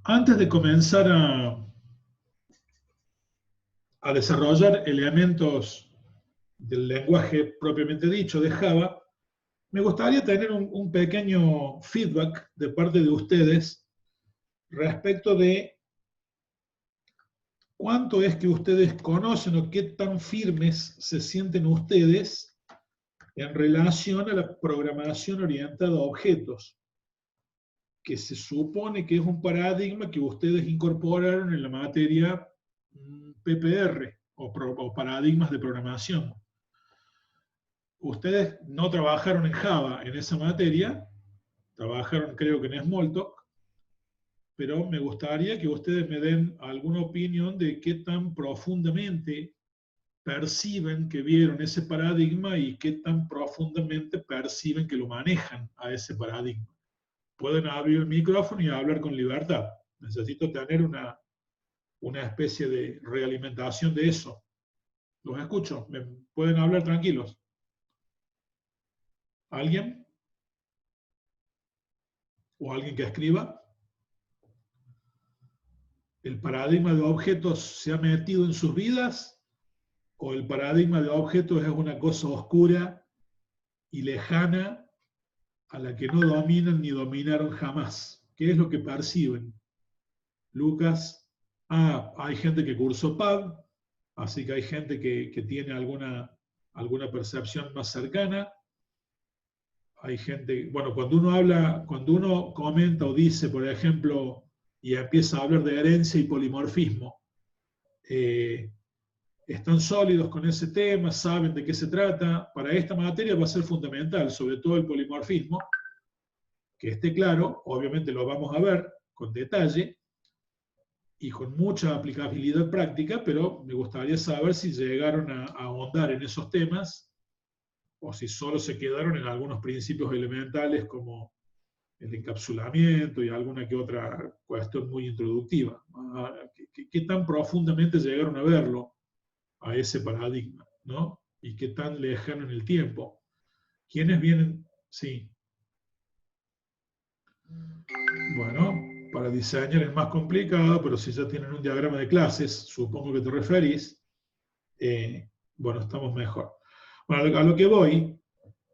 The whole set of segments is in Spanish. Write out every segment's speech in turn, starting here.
Antes de comenzar a desarrollar elementos del lenguaje propiamente dicho de Java, me gustaría tener un pequeño feedback de parte de ustedes respecto de cuánto es que ustedes conocen o qué tan firmes se sienten ustedes en relación a la programación orientada a objetos, que se supone que es un paradigma que ustedes incorporaron en la materia PPR o paradigmas de programación. Ustedes no trabajaron en Java en esa materia, trabajaron creo que en Smalltalk, pero me gustaría que ustedes me den alguna opinión de qué tan profundamente perciben que vieron ese paradigma y qué tan profundamente perciben que lo manejan a ese paradigma. Pueden abrir el micrófono y hablar con libertad. Necesito tener una especie de realimentación de eso. Los escucho, me pueden hablar tranquilos. ¿Alguien? ¿O alguien que escriba? ¿El paradigma de objetos se ha metido en sus vidas? ¿O el paradigma de objetos es una cosa oscura y lejana a la que no dominan ni dominaron jamás? ¿Qué es lo que perciben? Lucas, hay gente que cursó PAD, así que hay gente que tiene alguna percepción más cercana. Hay gente, bueno, cuando uno comenta o dice, por ejemplo, y empieza a hablar de herencia y polimorfismo, están sólidos con ese tema, saben de qué se trata. Para esta materia va a ser fundamental, sobre todo el polimorfismo, que esté claro, obviamente lo vamos a ver con detalle y con mucha aplicabilidad práctica, pero me gustaría saber si llegaron a ahondar en esos temas o si solo se quedaron en algunos principios elementales como el encapsulamiento y alguna que otra cuestión muy introductiva. ¿Qué tan profundamente llegaron a verlo, a ese paradigma, ¿no? Y qué tan lejano en el tiempo? ¿Quiénes vienen? Sí. Bueno, para diseñar es más complicado, pero si ya tienen un diagrama de clases, supongo que te referís, bueno, estamos mejor. Bueno, a lo que voy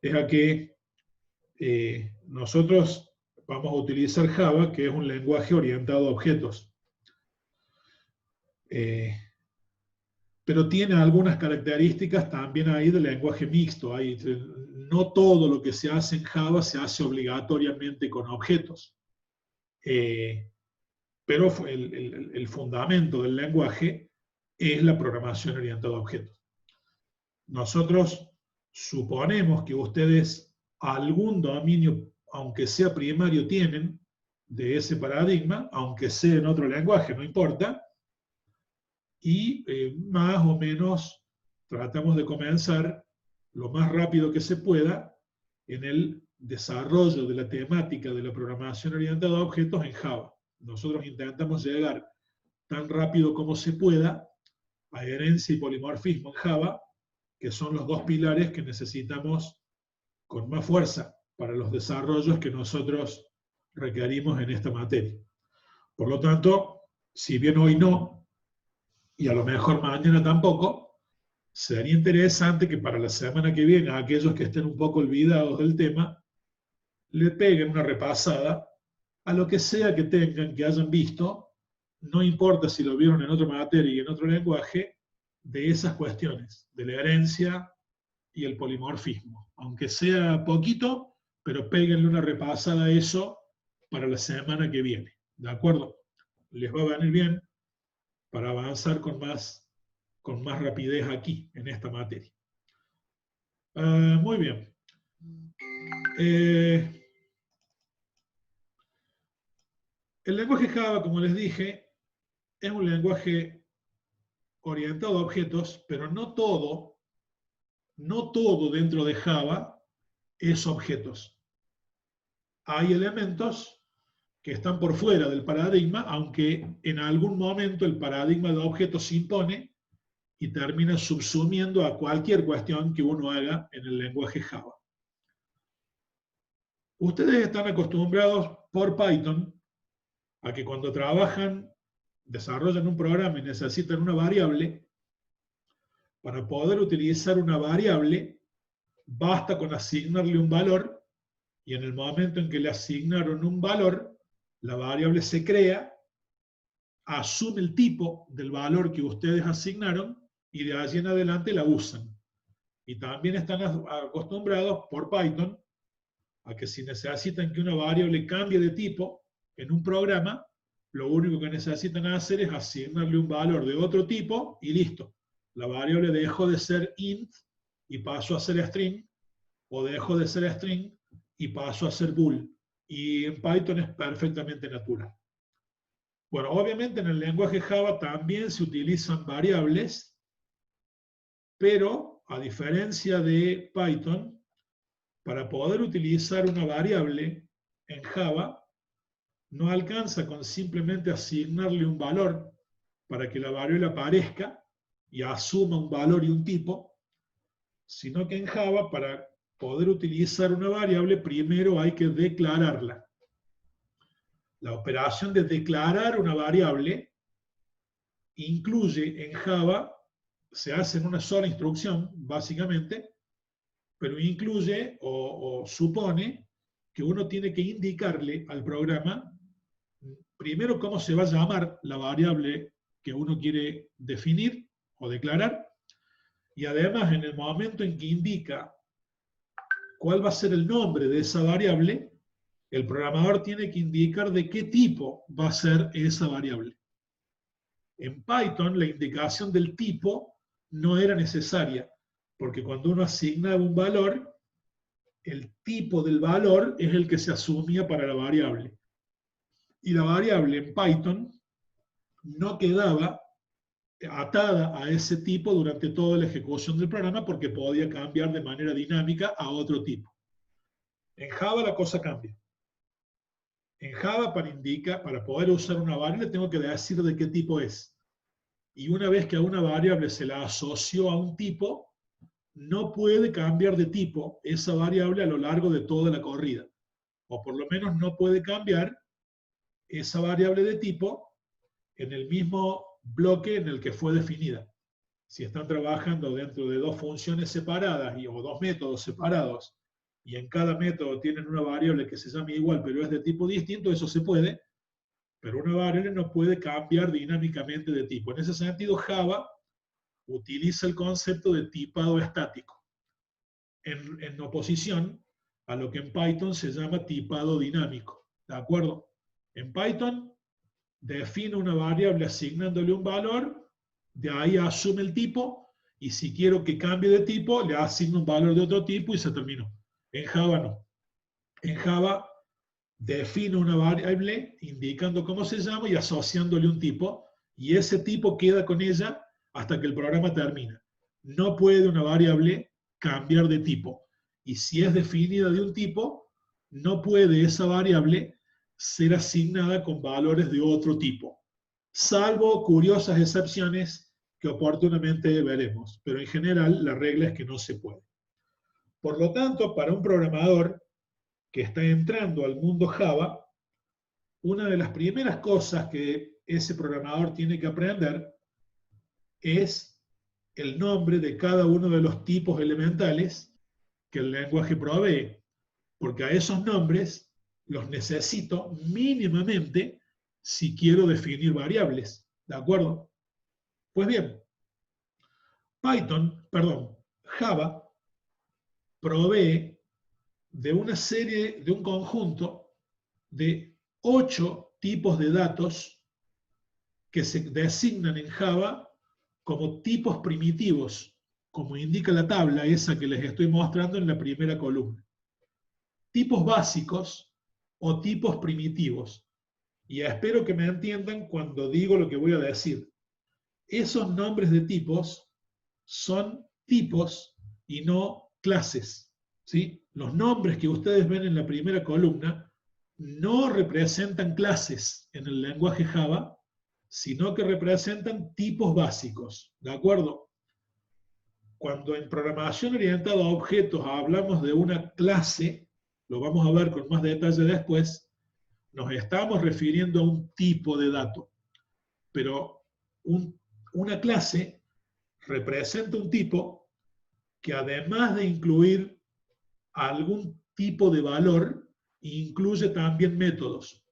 es a que nosotros vamos a utilizar Java, que es un lenguaje orientado a objetos. Pero tiene algunas características también ahí del lenguaje mixto. No todo lo que se hace en Java se hace obligatoriamente con objetos. Pero el fundamento del lenguaje es la programación orientada a objetos. Nosotros suponemos que ustedes algún dominio, aunque sea primario, tienen de ese paradigma, aunque sea en otro lenguaje, no importa, y más o menos tratamos de comenzar lo más rápido que se pueda en el desarrollo de la temática de la programación orientada a objetos en Java. Nosotros intentamos llegar tan rápido como se pueda a herencia y polimorfismo en Java, que son los dos pilares que necesitamos con más fuerza para los desarrollos que nosotros requerimos en esta materia. Por lo tanto, si bien hoy no, y a lo mejor mañana tampoco, sería interesante que para la semana que viene, a aquellos que estén un poco olvidados del tema, le peguen una repasada a lo que sea que tengan, que hayan visto, no importa si lo vieron en otra materia y en otro lenguaje, de esas cuestiones, de la herencia y el polimorfismo. Aunque sea poquito, pero péguenle una repasada a eso para la semana que viene. ¿De acuerdo? Les va a venir bien para avanzar con más rapidez aquí, en esta materia. Muy bien. El lenguaje Java, como les dije, es un lenguaje orientado a objetos, pero no todo dentro de Java es objetos. Hay elementos que están por fuera del paradigma, aunque en algún momento el paradigma de objetos se impone y termina subsumiendo a cualquier cuestión que uno haga en el lenguaje Java. Ustedes están acostumbrados por Python a que cuando trabajan, desarrollan un programa y necesitan una variable, para poder utilizar una variable, basta con asignarle un valor, y en el momento en que le asignaron un valor, la variable se crea, asume el tipo del valor que ustedes asignaron, y de allí en adelante la usan. Y también están acostumbrados por Python a que si necesitan que una variable cambie de tipo en un programa, lo único que necesitan hacer es asignarle un valor de otro tipo y listo. La variable dejó de ser int y pasó a ser string, o dejó de ser string y pasó a ser bool. Y en Python es perfectamente natural. Bueno, obviamente en el lenguaje Java también se utilizan variables, pero a diferencia de Python, para poder utilizar una variable en Java, no alcanza con simplemente asignarle un valor para que la variable aparezca y asuma un valor y un tipo, sino que en Java, para poder utilizar una variable, primero hay que declararla. La operación de declarar una variable incluye en Java, se hace en una sola instrucción, básicamente, pero incluye o supone que uno tiene que indicarle al programa primero cómo se va a llamar la variable que uno quiere definir o declarar, y además en el momento en que indica cuál va a ser el nombre de esa variable, el programador tiene que indicar de qué tipo va a ser esa variable. En Python la indicación del tipo no era necesaria, porque cuando uno asignaba un valor, el tipo del valor es el que se asumía para la variable. Y la variable en Python no quedaba atada a ese tipo durante toda la ejecución del programa porque podía cambiar de manera dinámica a otro tipo. En Java la cosa cambia. En Java para poder usar una variable tengo que decir de qué tipo es. Y una vez que a una variable se la asoció a un tipo, no puede cambiar de tipo esa variable a lo largo de toda la corrida. O por lo menos no puede cambiar esa variable de tipo en el mismo bloque en el que fue definida. Si están trabajando dentro de dos funciones separadas o dos métodos separados, y en cada método tienen una variable que se llama igual, pero es de tipo distinto, eso se puede, pero una variable no puede cambiar dinámicamente de tipo. En ese sentido, Java utiliza el concepto de tipado estático, en oposición a lo que en Python se llama tipado dinámico. ¿De acuerdo? En Python define una variable asignándole un valor, de ahí asume el tipo, y si quiero que cambie de tipo, le asigno un valor de otro tipo y se terminó. En Java no. En Java define una variable indicando cómo se llama y asociándole un tipo, y ese tipo queda con ella hasta que el programa termina. No puede una variable cambiar de tipo. Y si es definida de un tipo, no puede esa variable ser asignada con valores de otro tipo, salvo curiosas excepciones que oportunamente veremos, pero en general la regla es que no se puede. Por lo tanto, para un programador que está entrando al mundo Java, una de las primeras cosas que ese programador tiene que aprender es el nombre de cada uno de los tipos elementales que el lenguaje provee, porque a esos nombres los necesito mínimamente si quiero definir variables. ¿De acuerdo? Pues bien, Java provee de una serie, de un conjunto de 8 tipos de datos que se designan en Java como tipos primitivos, como indica la tabla esa que les estoy mostrando en la primera columna. Tipos básicos o tipos primitivos. Y espero que me entiendan cuando digo lo que voy a decir. Esos nombres de tipos son tipos y no clases, ¿sí? Los nombres que ustedes ven en la primera columna no representan clases en el lenguaje Java, sino que representan tipos básicos, ¿de acuerdo? Cuando en programación orientada a objetos hablamos de una clase, lo vamos a ver con más detalle después, nos estamos refiriendo a un tipo de dato, pero una clase representa un tipo que además de incluir algún tipo de valor, incluye también métodos.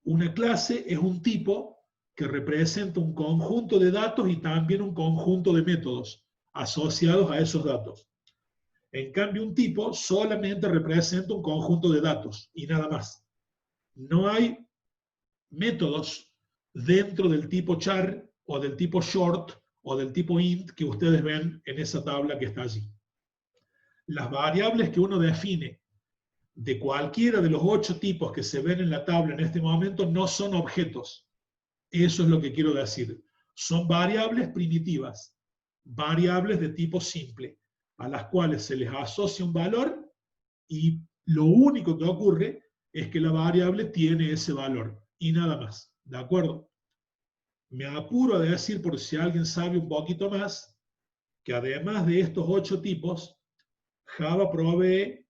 Una clase es un tipo que representa un conjunto de datos y también un conjunto de métodos asociados a esos datos. En cambio, un tipo solamente representa un conjunto de datos y nada más. No hay métodos dentro del tipo char o del tipo short o del tipo int que ustedes ven en esa tabla que está allí. Las variables que uno define de cualquiera de los 8 tipos que se ven en la tabla en este momento no son objetos. Eso es lo que quiero decir. Son variables primitivas, variables de tipo simple, a las cuales se les asocia un valor y lo único que ocurre es que la variable tiene ese valor y nada más. ¿De acuerdo? Me apuro a decir, por si alguien sabe un poquito más, que además de estos 8 tipos, Java provee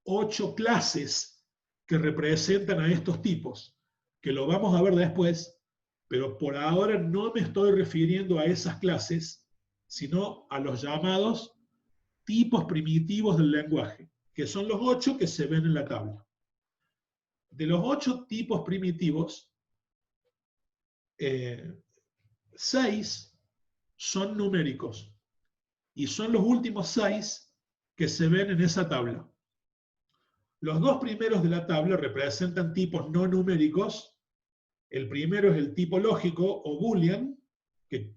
8 clases que representan a estos tipos, que lo vamos a ver después, pero por ahora no me estoy refiriendo a esas clases, sino a los llamados tipos primitivos del lenguaje, que son los 8 que se ven en la tabla. De los 8 tipos primitivos, 6 son numéricos y son los últimos 6 que se ven en esa tabla. Los 2 primeros de la tabla representan tipos no numéricos. El primero es el tipo lógico o boolean, que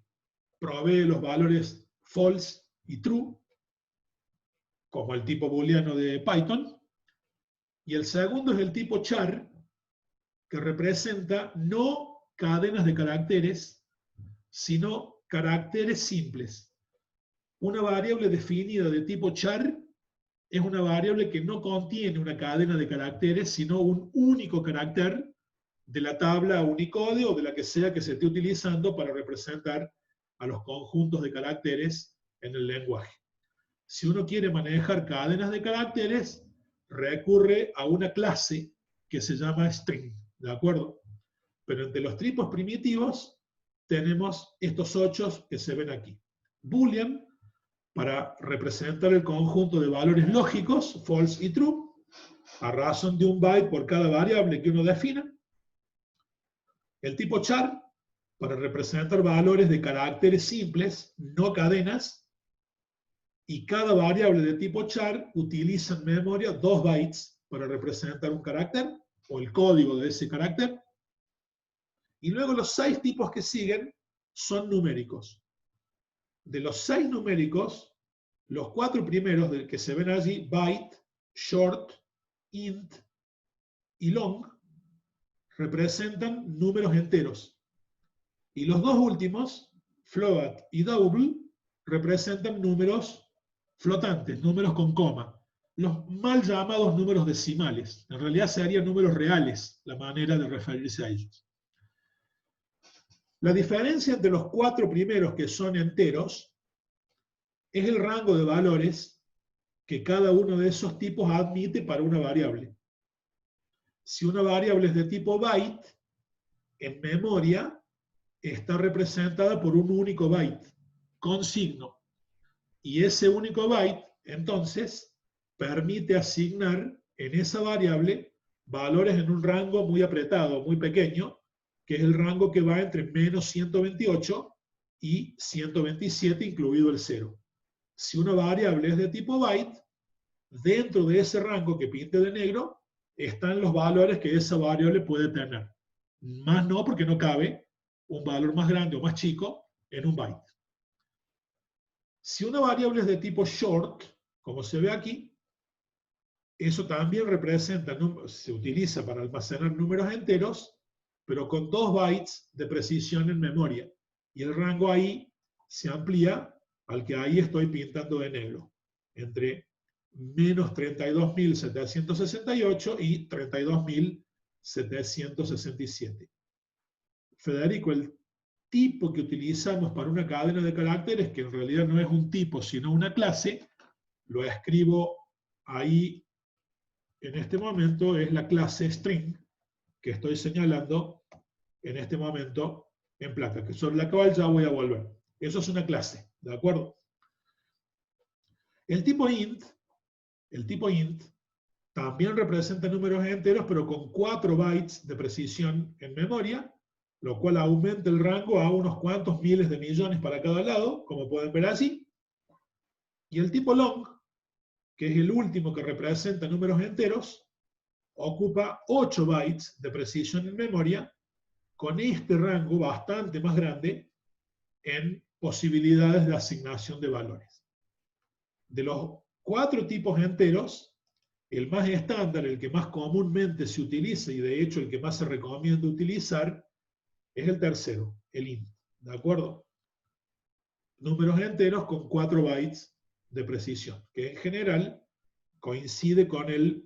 provee los valores false y true, como el tipo booleano de Python. Y el segundo es el tipo char, que representa no cadenas de caracteres, sino caracteres simples. Una variable definida de tipo char es una variable que no contiene una cadena de caracteres, sino un único carácter de la tabla Unicode o de la que sea que se esté utilizando para representar a los conjuntos de caracteres en el lenguaje. Si uno quiere manejar cadenas de caracteres, recurre a una clase que se llama string, ¿de acuerdo? Pero entre los tipos primitivos tenemos estos 8 que se ven aquí. Boolean, para representar el conjunto de valores lógicos, false y true, a razón de un byte por cada variable que uno defina. El tipo char, para representar valores de caracteres simples, no cadenas, y cada variable de tipo char utiliza en memoria 2 bytes para representar un carácter, o el código de ese carácter. Y luego los 6 tipos que siguen son numéricos. De los 6 numéricos, los 4 primeros del que se ven allí, byte, short, int y long, representan números enteros. Y los 2 últimos, float y double, representan números flotantes, números con coma. Los mal llamados números decimales. En realidad serían números reales, la manera de referirse a ellos. La diferencia entre los 4 primeros, que son enteros, es el rango de valores que cada uno de esos tipos admite para una variable. Si una variable es de tipo byte, en memoria está representada por un único byte, con signo. Y ese único byte, entonces, permite asignar en esa variable valores en un rango muy apretado, muy pequeño, que es el rango que va entre menos 128 y 127, incluido el 0. Si una variable es de tipo byte, dentro de ese rango que pinte de negro están los valores que esa variable puede tener. Más no, porque no cabe un valor más grande o más chico en un byte. Si una variable es de tipo short, como se ve aquí, eso también representa, se utiliza para almacenar números enteros, pero con 2 bytes de precisión en memoria. Y el rango ahí se amplía al que ahí estoy pintando de negro, entre menos 32.768 y 32.767. Federico, el tipo que utilizamos para una cadena de caracteres, que en realidad no es un tipo, sino una clase, lo escribo ahí en este momento, es la clase string, que estoy señalando en este momento en placa, que sobre la cual ya voy a volver. Eso es una clase, ¿de acuerdo? El tipo int también representa números enteros, pero con 4 bytes de precisión en memoria, lo cual aumenta el rango a unos cuantos miles de millones para cada lado, como pueden ver allí. Y el tipo long, que es el último que representa números enteros, ocupa 8 bytes de precisión en memoria, con este rango bastante más grande en posibilidades de asignación de valores. De los 4 tipos enteros, el más estándar, el que más comúnmente se utiliza y de hecho el que más se recomienda utilizar, es el tercero, el int. ¿De acuerdo? Números enteros con 4 bytes de precisión, que en general coincide con el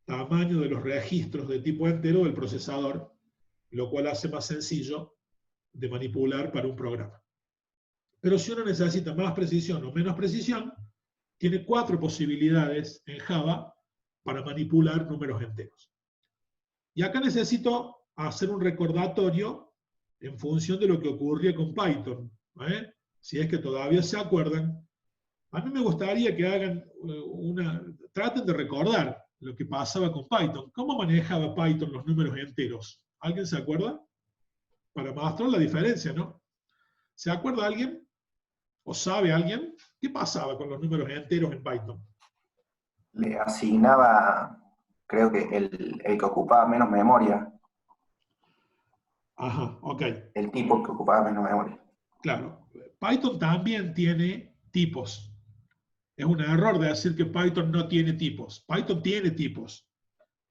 tamaño de los registros de tipo entero del procesador, lo cual hace más sencillo de manipular para un programa. Pero si uno necesita más precisión o menos precisión, tiene 4 posibilidades en Java para manipular números enteros. Y acá necesito hacer un recordatorio en función de lo que ocurría con Python. Si es que todavía se acuerdan, a mí me gustaría que hagan traten de recordar lo que pasaba con Python. ¿Cómo manejaba Python los números enteros? ¿Alguien se acuerda? Para mostrar la diferencia, ¿no? ¿Se acuerda alguien? ¿O sabe alguien? ¿Qué pasaba con los números enteros en Python? Le asignaba, creo que el que ocupaba menos memoria. Ajá, ok. El tipo que ocupaba menos memoria. Claro. Python también tiene tipos. Es un error de decir que Python no tiene tipos. Python tiene tipos.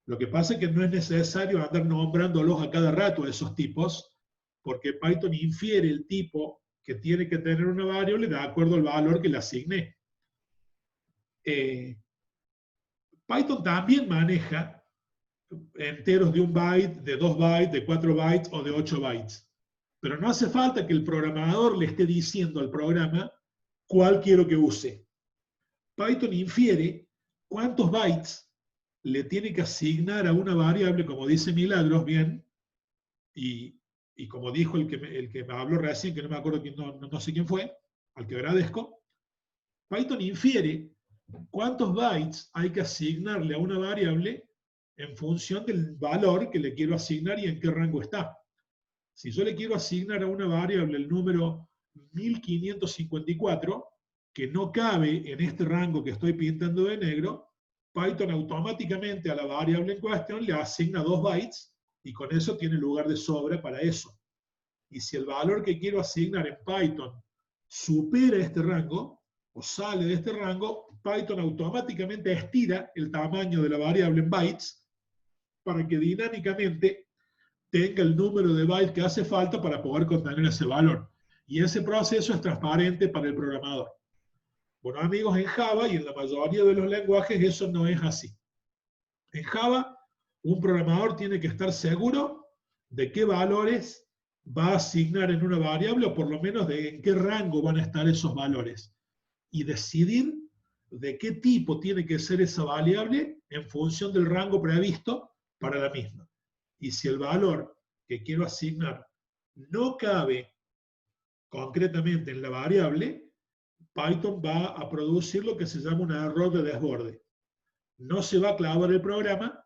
Lo que pasa es que no es necesario andar nombrándolos a cada rato esos tipos, porque Python infiere el tipo que tiene que tener una variable de acuerdo al valor que le asigné. Python también maneja enteros de 1 byte, de 2 bytes, de 4 bytes o de 8 bytes. Pero no hace falta que el programador le esté diciendo al programa cuál quiero que use. Python infiere cuántos bytes le tiene que asignar a una variable, como dice Milagros, bien, y como dijo el que me habló recién, que no me acuerdo, no sé quién fue, al que agradezco, Python infiere cuántos bytes hay que asignarle a una variable en función del valor que le quiero asignar y en qué rango está. Si yo le quiero asignar a una variable el número 1554, que no cabe en este rango que estoy pintando de negro, Python automáticamente a la variable en cuestión le asigna 2 bytes y con eso tiene lugar de sobra para eso. Y si el valor que quiero asignar en Python supera este rango o sale de este rango, Python automáticamente estira el tamaño de la variable en bytes para que dinámicamente tenga el número de bytes que hace falta para poder contener ese valor. Y ese proceso es transparente para el programador. Bueno, amigos, en Java y en la mayoría de los lenguajes eso no es así. En Java, un programador tiene que estar seguro de qué valores va a asignar en una variable o por lo menos de en qué rango van a estar esos valores y decidir de qué tipo tiene que ser esa variable en función del rango previsto para la misma. Y si el valor que quiero asignar no cabe concretamente en la variable, Python va a producir lo que se llama un error de desborde. No se va a clavar el programa,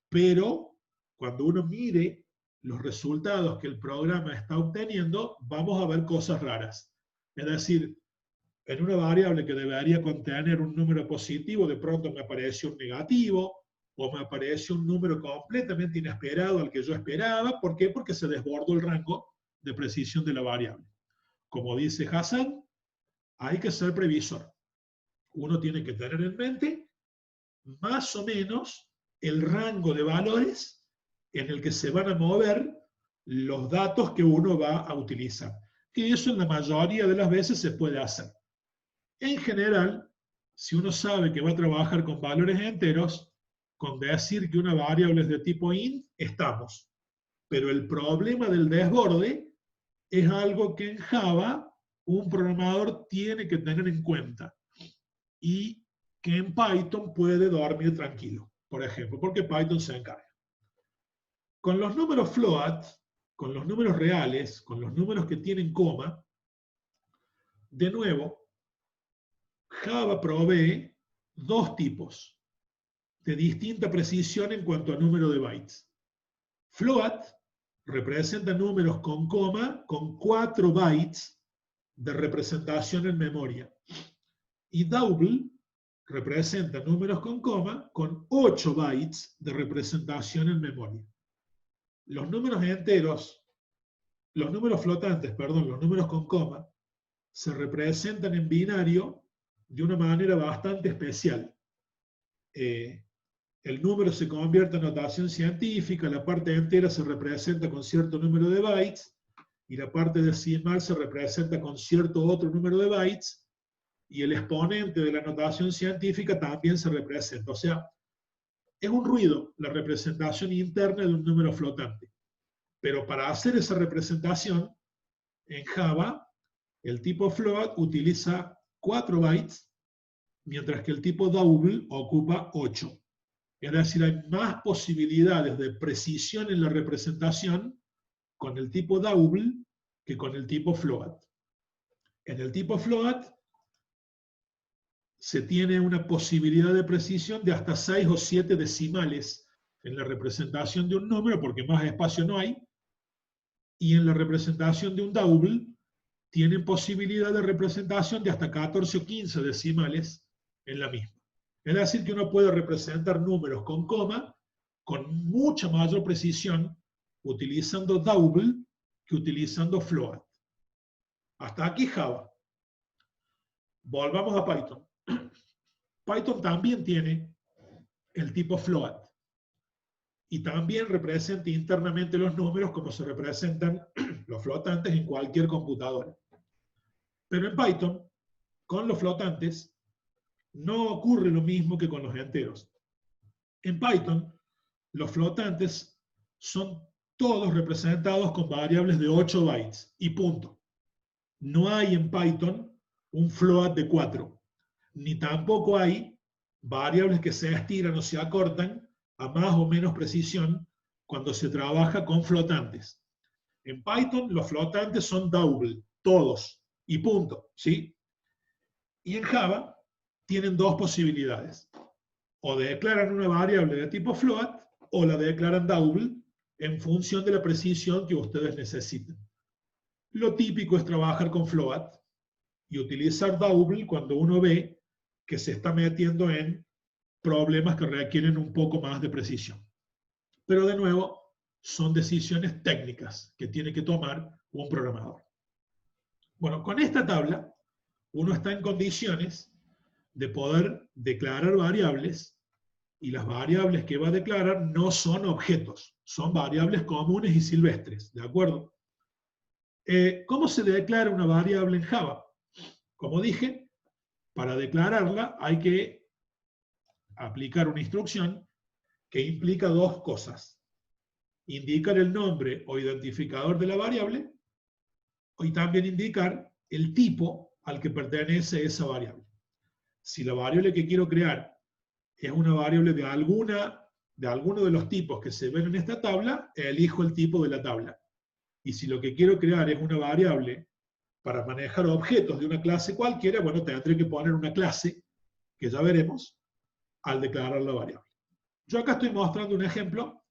pero cuando uno mire los resultados que el programa está obteniendo, vamos a ver cosas raras. Es decir, en una variable que debería contener un número positivo, de pronto me aparece un negativo, o me aparece un número completamente inesperado al que yo esperaba. ¿Por qué? Porque se desbordó el rango de precisión de la variable. Como dice Hassan, hay que ser previsor. Uno tiene que tener en mente más o menos el rango de valores en el que se van a mover los datos que uno va a utilizar. Que eso en la mayoría de las veces se puede hacer. En general, si uno sabe que va a trabajar con valores enteros, con decir que una variable es de tipo int, estamos. Pero el problema del desborde es algo que en Java un programador tiene que tener en cuenta y que en Python puede dormir tranquilo, por ejemplo, porque Python se encarga. Con los números float, con los números reales, con los números que tienen coma, de nuevo, Java provee dos tipos de distinta precisión en cuanto a número de bytes. Float representa números con coma con 4 bytes de representación en memoria. Y double representa números con coma con 8 bytes de representación en memoria. Los números enteros, los números flotantes, perdón, los números con coma, se representan en binario de una manera bastante especial. El número se convierte en notación científica, la parte entera se representa con cierto número de bytes, y la parte decimal se representa con cierto otro número de bytes, y el exponente de la notación científica también se representa. O sea, es un ruido la representación interna de un número flotante. Pero para hacer esa representación, en Java, el tipo float utiliza 4 bytes, mientras que el tipo double ocupa 8. Es decir, hay más posibilidades de precisión en la representación con el tipo double que con el tipo float. En el tipo float se tiene una posibilidad de precisión de hasta 6 o 7 decimales en la representación de un número, porque más espacio no hay, y en la representación de un double tienen posibilidad de representación de hasta 14 o 15 decimales en la misma. Es decir, que uno puede representar números con coma con mucha mayor precisión utilizando double que utilizando float. Hasta aquí Java. Volvamos a Python. Python también tiene el tipo float y también representa internamente los números como se representan los flotantes en cualquier computadora. Pero en Python, con los flotantes, no ocurre lo mismo que con los enteros. En Python, los flotantes son todos representados con variables de 8 bytes y punto. No hay en Python un float de 4, ni tampoco hay variables que se estiran o se acortan a más o menos precisión cuando se trabaja con flotantes. En Python los flotantes son double, todos, y punto, ¿sí? Y en Java tienen dos posibilidades. O declaran una variable de tipo float o la declaran double en función de la precisión que ustedes necesiten. Lo típico es trabajar con float y utilizar double cuando uno ve que se está metiendo en problemas que requieren un poco más de precisión. Pero de nuevo, son decisiones técnicas que tiene que tomar un programador. Bueno, con esta tabla, uno está en condiciones de poder declarar variables, y las variables que va a declarar no son objetos, son variables comunes y silvestres, ¿de acuerdo? ¿Cómo se declara una variable en Java? Como dije, para declararla hay que aplicar una instrucción que implica dos cosas. Indicar el nombre o identificador de la variable y también indicar el tipo al que pertenece esa variable. Si la variable que quiero crear es una variable de alguno de los tipos que se ven en esta tabla, elijo el tipo de la tabla. Y si lo que quiero crear es una variable para manejar objetos de una clase cualquiera, bueno, tendré que poner una clase, que ya veremos, al declarar la variable. Yo acá estoy mostrando un ejemplo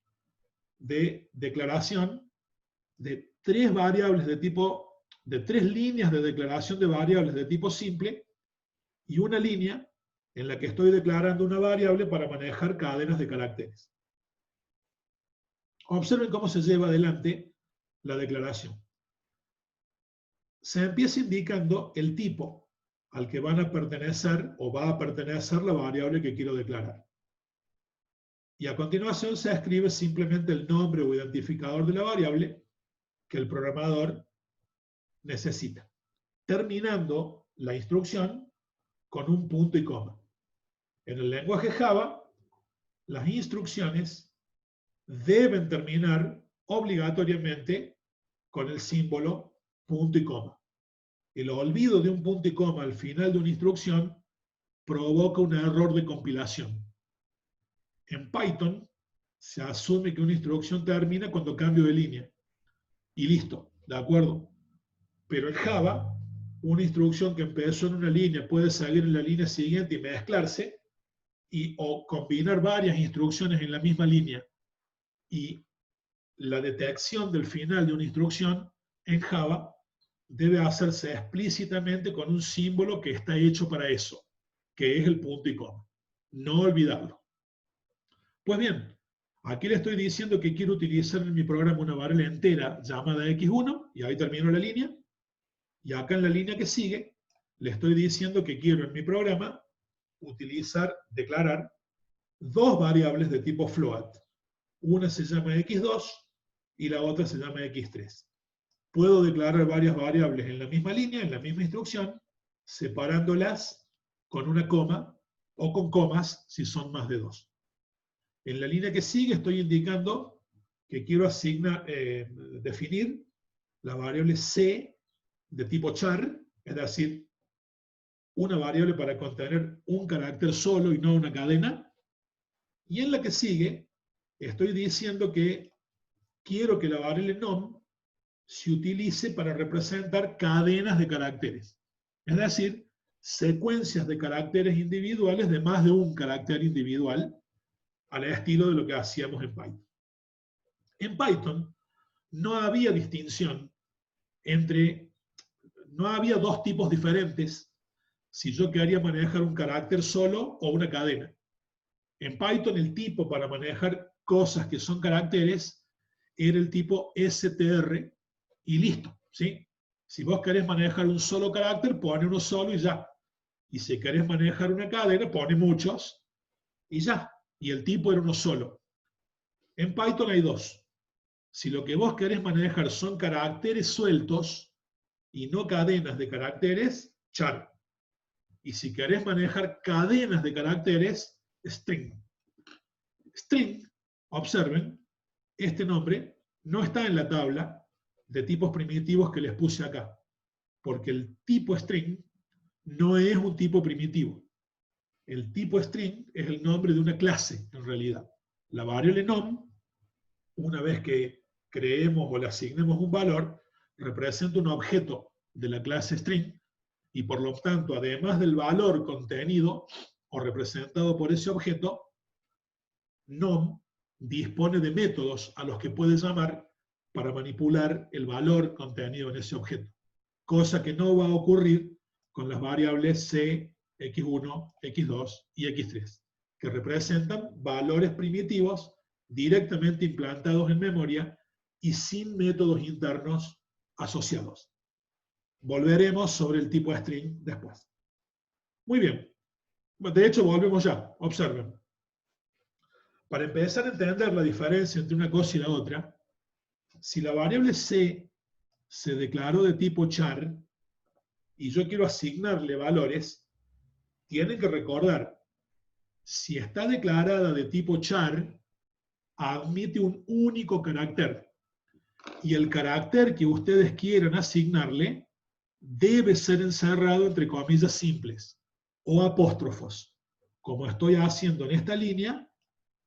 de declaración de 3 variables de 3 líneas de declaración de variables de tipo simple y una línea en la que estoy declarando una variable para manejar cadenas de caracteres. Observen cómo se lleva adelante la declaración. Se empieza indicando el tipo al que van a pertenecer o va a pertenecer la variable que quiero declarar. Y a continuación se escribe simplemente el nombre o identificador de la variable que el programador necesita, terminando la instrucción con un punto y coma. En el lenguaje Java, las instrucciones deben terminar obligatoriamente con el símbolo punto y coma. El olvido de un punto y coma al final de una instrucción provoca un error de compilación. En Python, Se asume que una instrucción termina cuando cambio de línea. Y listo, ¿de acuerdo? Pero en Java, una instrucción que empezó en una línea puede salir en la línea siguiente y mezclarse, o combinar varias instrucciones en la misma línea. Y la detección del final de una instrucción en Java debe hacerse explícitamente con un símbolo que está hecho para eso, que es el punto y coma. No olvidarlo. Pues bien, aquí le estoy diciendo que quiero utilizar en mi programa una variable entera llamada x1, y ahí termino la línea. Y acá en la línea que sigue, le estoy diciendo que quiero en mi programa declarar dos variables de tipo float. Una se llama x2 y la otra se llama x3. Puedo declarar varias variables en la misma línea, en la misma instrucción, separándolas con una coma o con comas si son más de dos. En la línea que sigue estoy indicando que quiero definir la variable c de tipo char, es decir, una variable para contener un carácter solo y no una cadena. Y en la que sigue estoy diciendo que quiero que la variable nom se utilice para representar cadenas de caracteres. Es decir, secuencias de caracteres individuales de más de un carácter individual, al estilo de lo que hacíamos en Python. En Python no había distinción no había dos tipos diferentes si yo quería manejar un carácter solo o una cadena. En Python el tipo para manejar cosas que son caracteres era el tipo str y listo, ¿sí? Si vos querés manejar un solo carácter, pone uno solo y ya. Y si querés manejar una cadena, pone muchos y ya. Y el tipo era uno solo. En Python hay dos. Si lo que vos querés manejar son caracteres sueltos y no cadenas de caracteres, char. Y si querés manejar cadenas de caracteres, string. String, observen, este nombre no está en la tabla de tipos primitivos que les puse acá, porque el tipo string no es un tipo primitivo. El tipo string es el nombre de una clase, en realidad. La variable nom, una vez que creemos o le asignemos un valor, representa un objeto de la clase string, y por lo tanto, además del valor contenido o representado por ese objeto, nom dispone de métodos a los que puede llamar para manipular el valor contenido en ese objeto, cosa que no va a ocurrir con las variables c, x1, x2 y x3, que representan valores primitivos directamente implantados en memoria y sin métodos internos asociados. Volveremos sobre el tipo string después. Muy bien. De hecho, volvemos ya. Observen. Para empezar a entender la diferencia entre una cosa y la otra, si la variable c se declaró de tipo char y yo quiero asignarle valores, tienen que recordar, si está declarada de tipo char, admite un único carácter. Y el carácter que ustedes quieran asignarle debe ser encerrado entre comillas simples o apóstrofos, como estoy haciendo en esta línea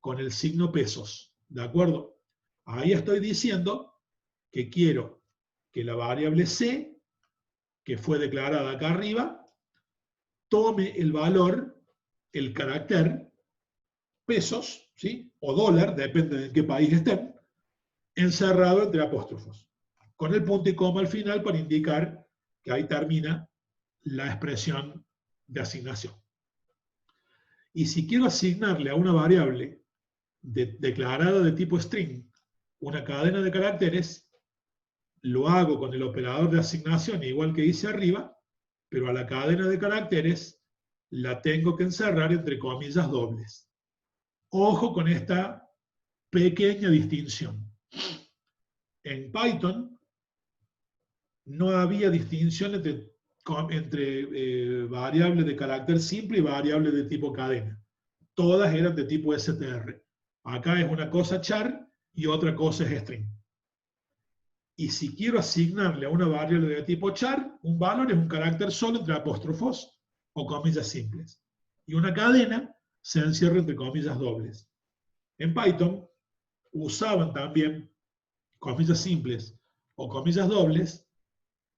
con el signo pesos. ¿De acuerdo? Ahí estoy diciendo que quiero que la variable c, que fue declarada acá arriba, tome el valor, el carácter, pesos, ¿sí? O dólar, depende de qué país estén, encerrado entre apóstrofos, con el punto y coma al final para indicar que ahí termina la expresión de asignación. Y si quiero asignarle a una variable declarada de tipo string una cadena de caracteres, lo hago con el operador de asignación igual que hice arriba, pero a la cadena de caracteres la tengo que encerrar entre comillas dobles. Ojo con esta pequeña distinción. En Python no había distinción entre variables de carácter simple y variables de tipo cadena. Todas eran de tipo str. Acá es una cosa char y otra cosa es string. Y si quiero asignarle a una variable de tipo char, un valor es un carácter solo entre apóstrofos o comillas simples. Y una cadena se encierra entre comillas dobles. En Python, usaban también comillas simples o comillas dobles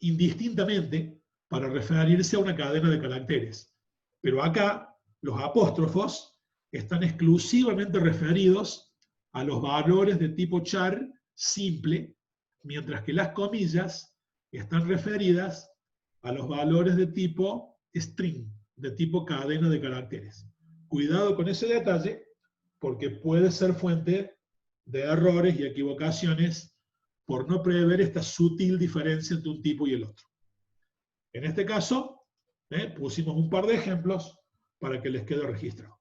indistintamente para referirse a una cadena de caracteres. Pero acá los apóstrofos están exclusivamente referidos a los valores de tipo char simple, mientras que las comillas están referidas a los valores de tipo string, de tipo cadena de caracteres. Cuidado con ese detalle, porque puede ser fuente de errores y equivocaciones por no prever esta sutil diferencia entre un tipo y el otro. En este caso, pusimos un par de ejemplos para que les quede registrado.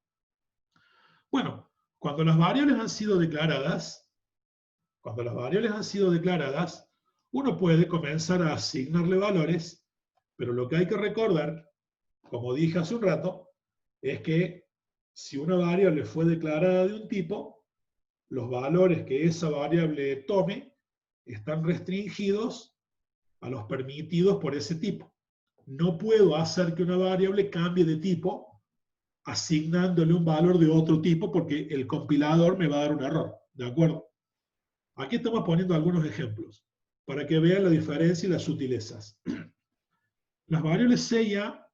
Bueno, cuando las variables han sido declaradas, uno puede comenzar a asignarle valores, pero lo que hay que recordar, como dije hace un rato, es que si una variable fue declarada de un tipo, los valores que esa variable tome están restringidos a los permitidos por ese tipo. No puedo hacer que una variable cambie de tipo asignándole un valor de otro tipo porque el compilador me va a dar un error. ¿De acuerdo? Aquí estamos poniendo algunos ejemplos para que vean la diferencia y las sutilezas. Las variables C y A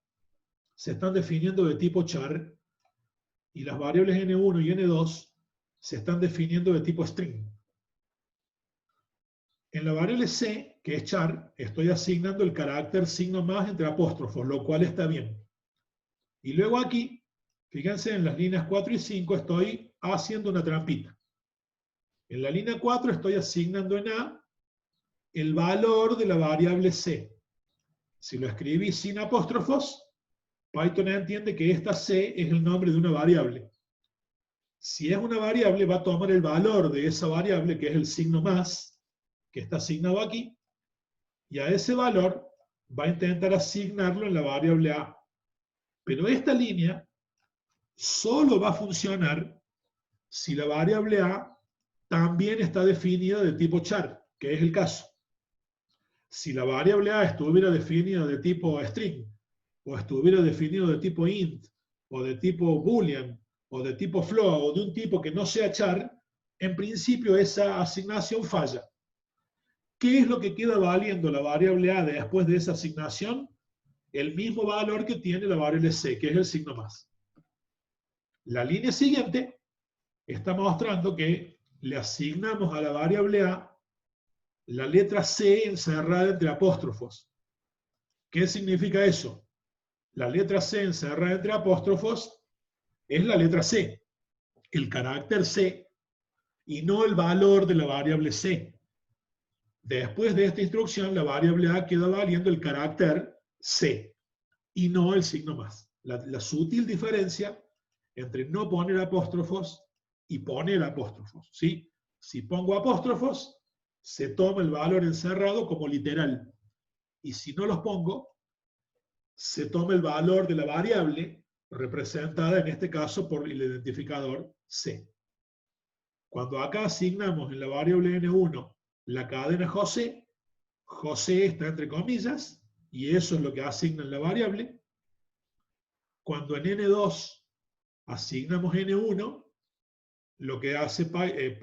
se están definiendo de tipo char y las variables N1 y N2 se están definiendo de tipo string. En la variable C, que es char, estoy asignando el carácter signo más entre apóstrofos, lo cual está bien. Y luego aquí, fíjense, en las líneas 4 y 5 estoy haciendo una trampita. En la línea 4 estoy asignando en A el valor de la variable C. Si lo escribí sin apóstrofos, Python entiende que esta C es el nombre de una variable. Si es una variable, va a tomar el valor de esa variable, que es el signo más, que está asignado aquí, y a ese valor va a intentar asignarlo en la variable A. Pero esta línea solo va a funcionar si la variable A también está definida de tipo char, que es el caso. Si la variable A estuviera definida de tipo string, o estuviera definido de tipo int, o de tipo boolean, o de tipo float, o de un tipo que no sea char, en principio esa asignación falla. ¿Qué es lo que queda valiendo la variable A después de esa asignación? El mismo valor que tiene la variable C, que es el signo más. La línea siguiente está mostrando que le asignamos a la variable A la letra C encerrada entre apóstrofos. ¿Qué significa eso? La letra C encerrada entre apóstrofos es la letra C, el carácter C, y no el valor de la variable C. Después de esta instrucción, la variable A queda valiendo el carácter C y no el signo más. La sutil diferencia entre no poner apóstrofos y poner apóstrofos, ¿sí? Si pongo apóstrofos, se toma el valor encerrado como literal. Y si no los pongo, se toma el valor de la variable representada en este caso por el identificador C. Cuando acá asignamos en la variable N1 la cadena José, José está entre comillas, y eso es lo que asigna en la variable. Cuando en N2 asignamos N1, lo que hace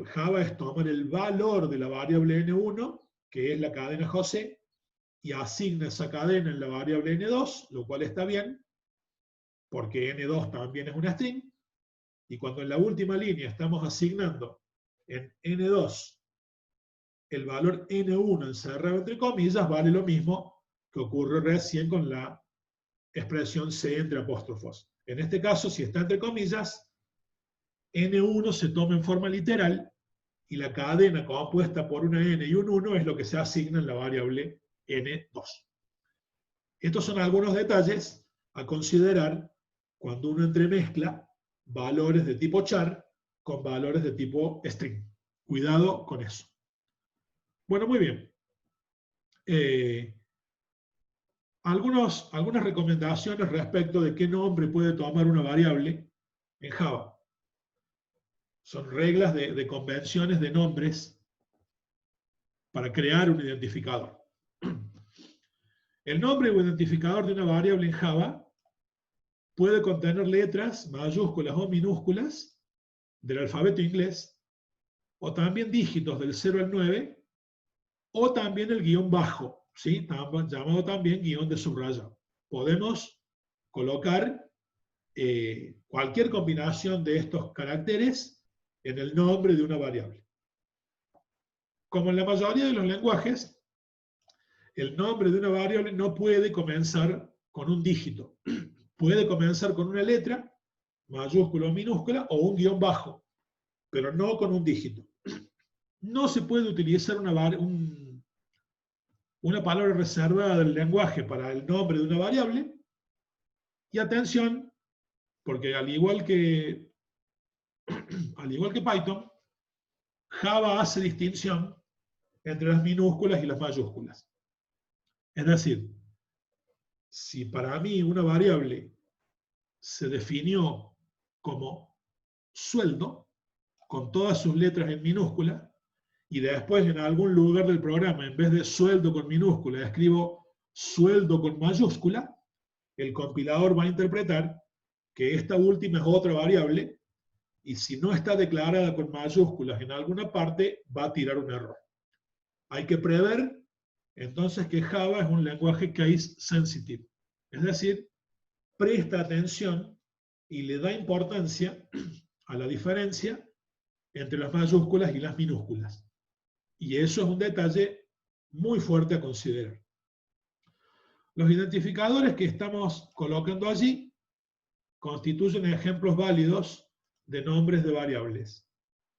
Java es tomar el valor de la variable N1, que es la cadena José, y asigna esa cadena en la variable N2, lo cual está bien, porque N2 también es una string, y cuando en la última línea estamos asignando en N2 el valor N1 encerrado entre comillas, vale lo mismo que ocurre recién con la expresión C entre apóstrofos. En este caso, si está entre comillas, N1 se toma en forma literal y la cadena compuesta por una N y un 1 es lo que se asigna en la variable N2. Estos son algunos detalles a considerar cuando uno entremezcla valores de tipo char con valores de tipo string. Cuidado con eso. Bueno, muy bien. Algunas recomendaciones respecto de qué nombre puede tomar una variable en Java. Son reglas de convenciones de nombres para crear un identificador. El nombre o identificador de una variable en Java puede contener letras, mayúsculas o minúsculas del alfabeto inglés o también dígitos del 0 al 9, o también el guión bajo, ¿sí? Llamado también guión de subrayado. Podemos colocar cualquier combinación de estos caracteres en el nombre de una variable. Como en la mayoría de los lenguajes, el nombre de una variable no puede comenzar con un dígito. Puede comenzar con una letra, mayúscula o minúscula, o un guión bajo, pero no con un dígito. No se puede utilizar una palabra reservada del lenguaje para el nombre de una variable. Y atención, porque al igual que Python, Java hace distinción entre las minúsculas y las mayúsculas. Es decir, si para mí una variable se definió como sueldo, con todas sus letras en minúscula, y después en algún lugar del programa, en vez de sueldo con minúscula, escribo sueldo con mayúscula, el compilador va a interpretar que esta última es otra variable, y si no está declarada con mayúsculas en alguna parte, va a tirar un error. Hay que prever entonces que Java es un lenguaje case sensitive, es decir, presta atención y le da importancia a la diferencia entre las mayúsculas y las minúsculas. Y eso es un detalle muy fuerte a considerar. Los identificadores que estamos colocando allí constituyen ejemplos válidos de nombres de variables.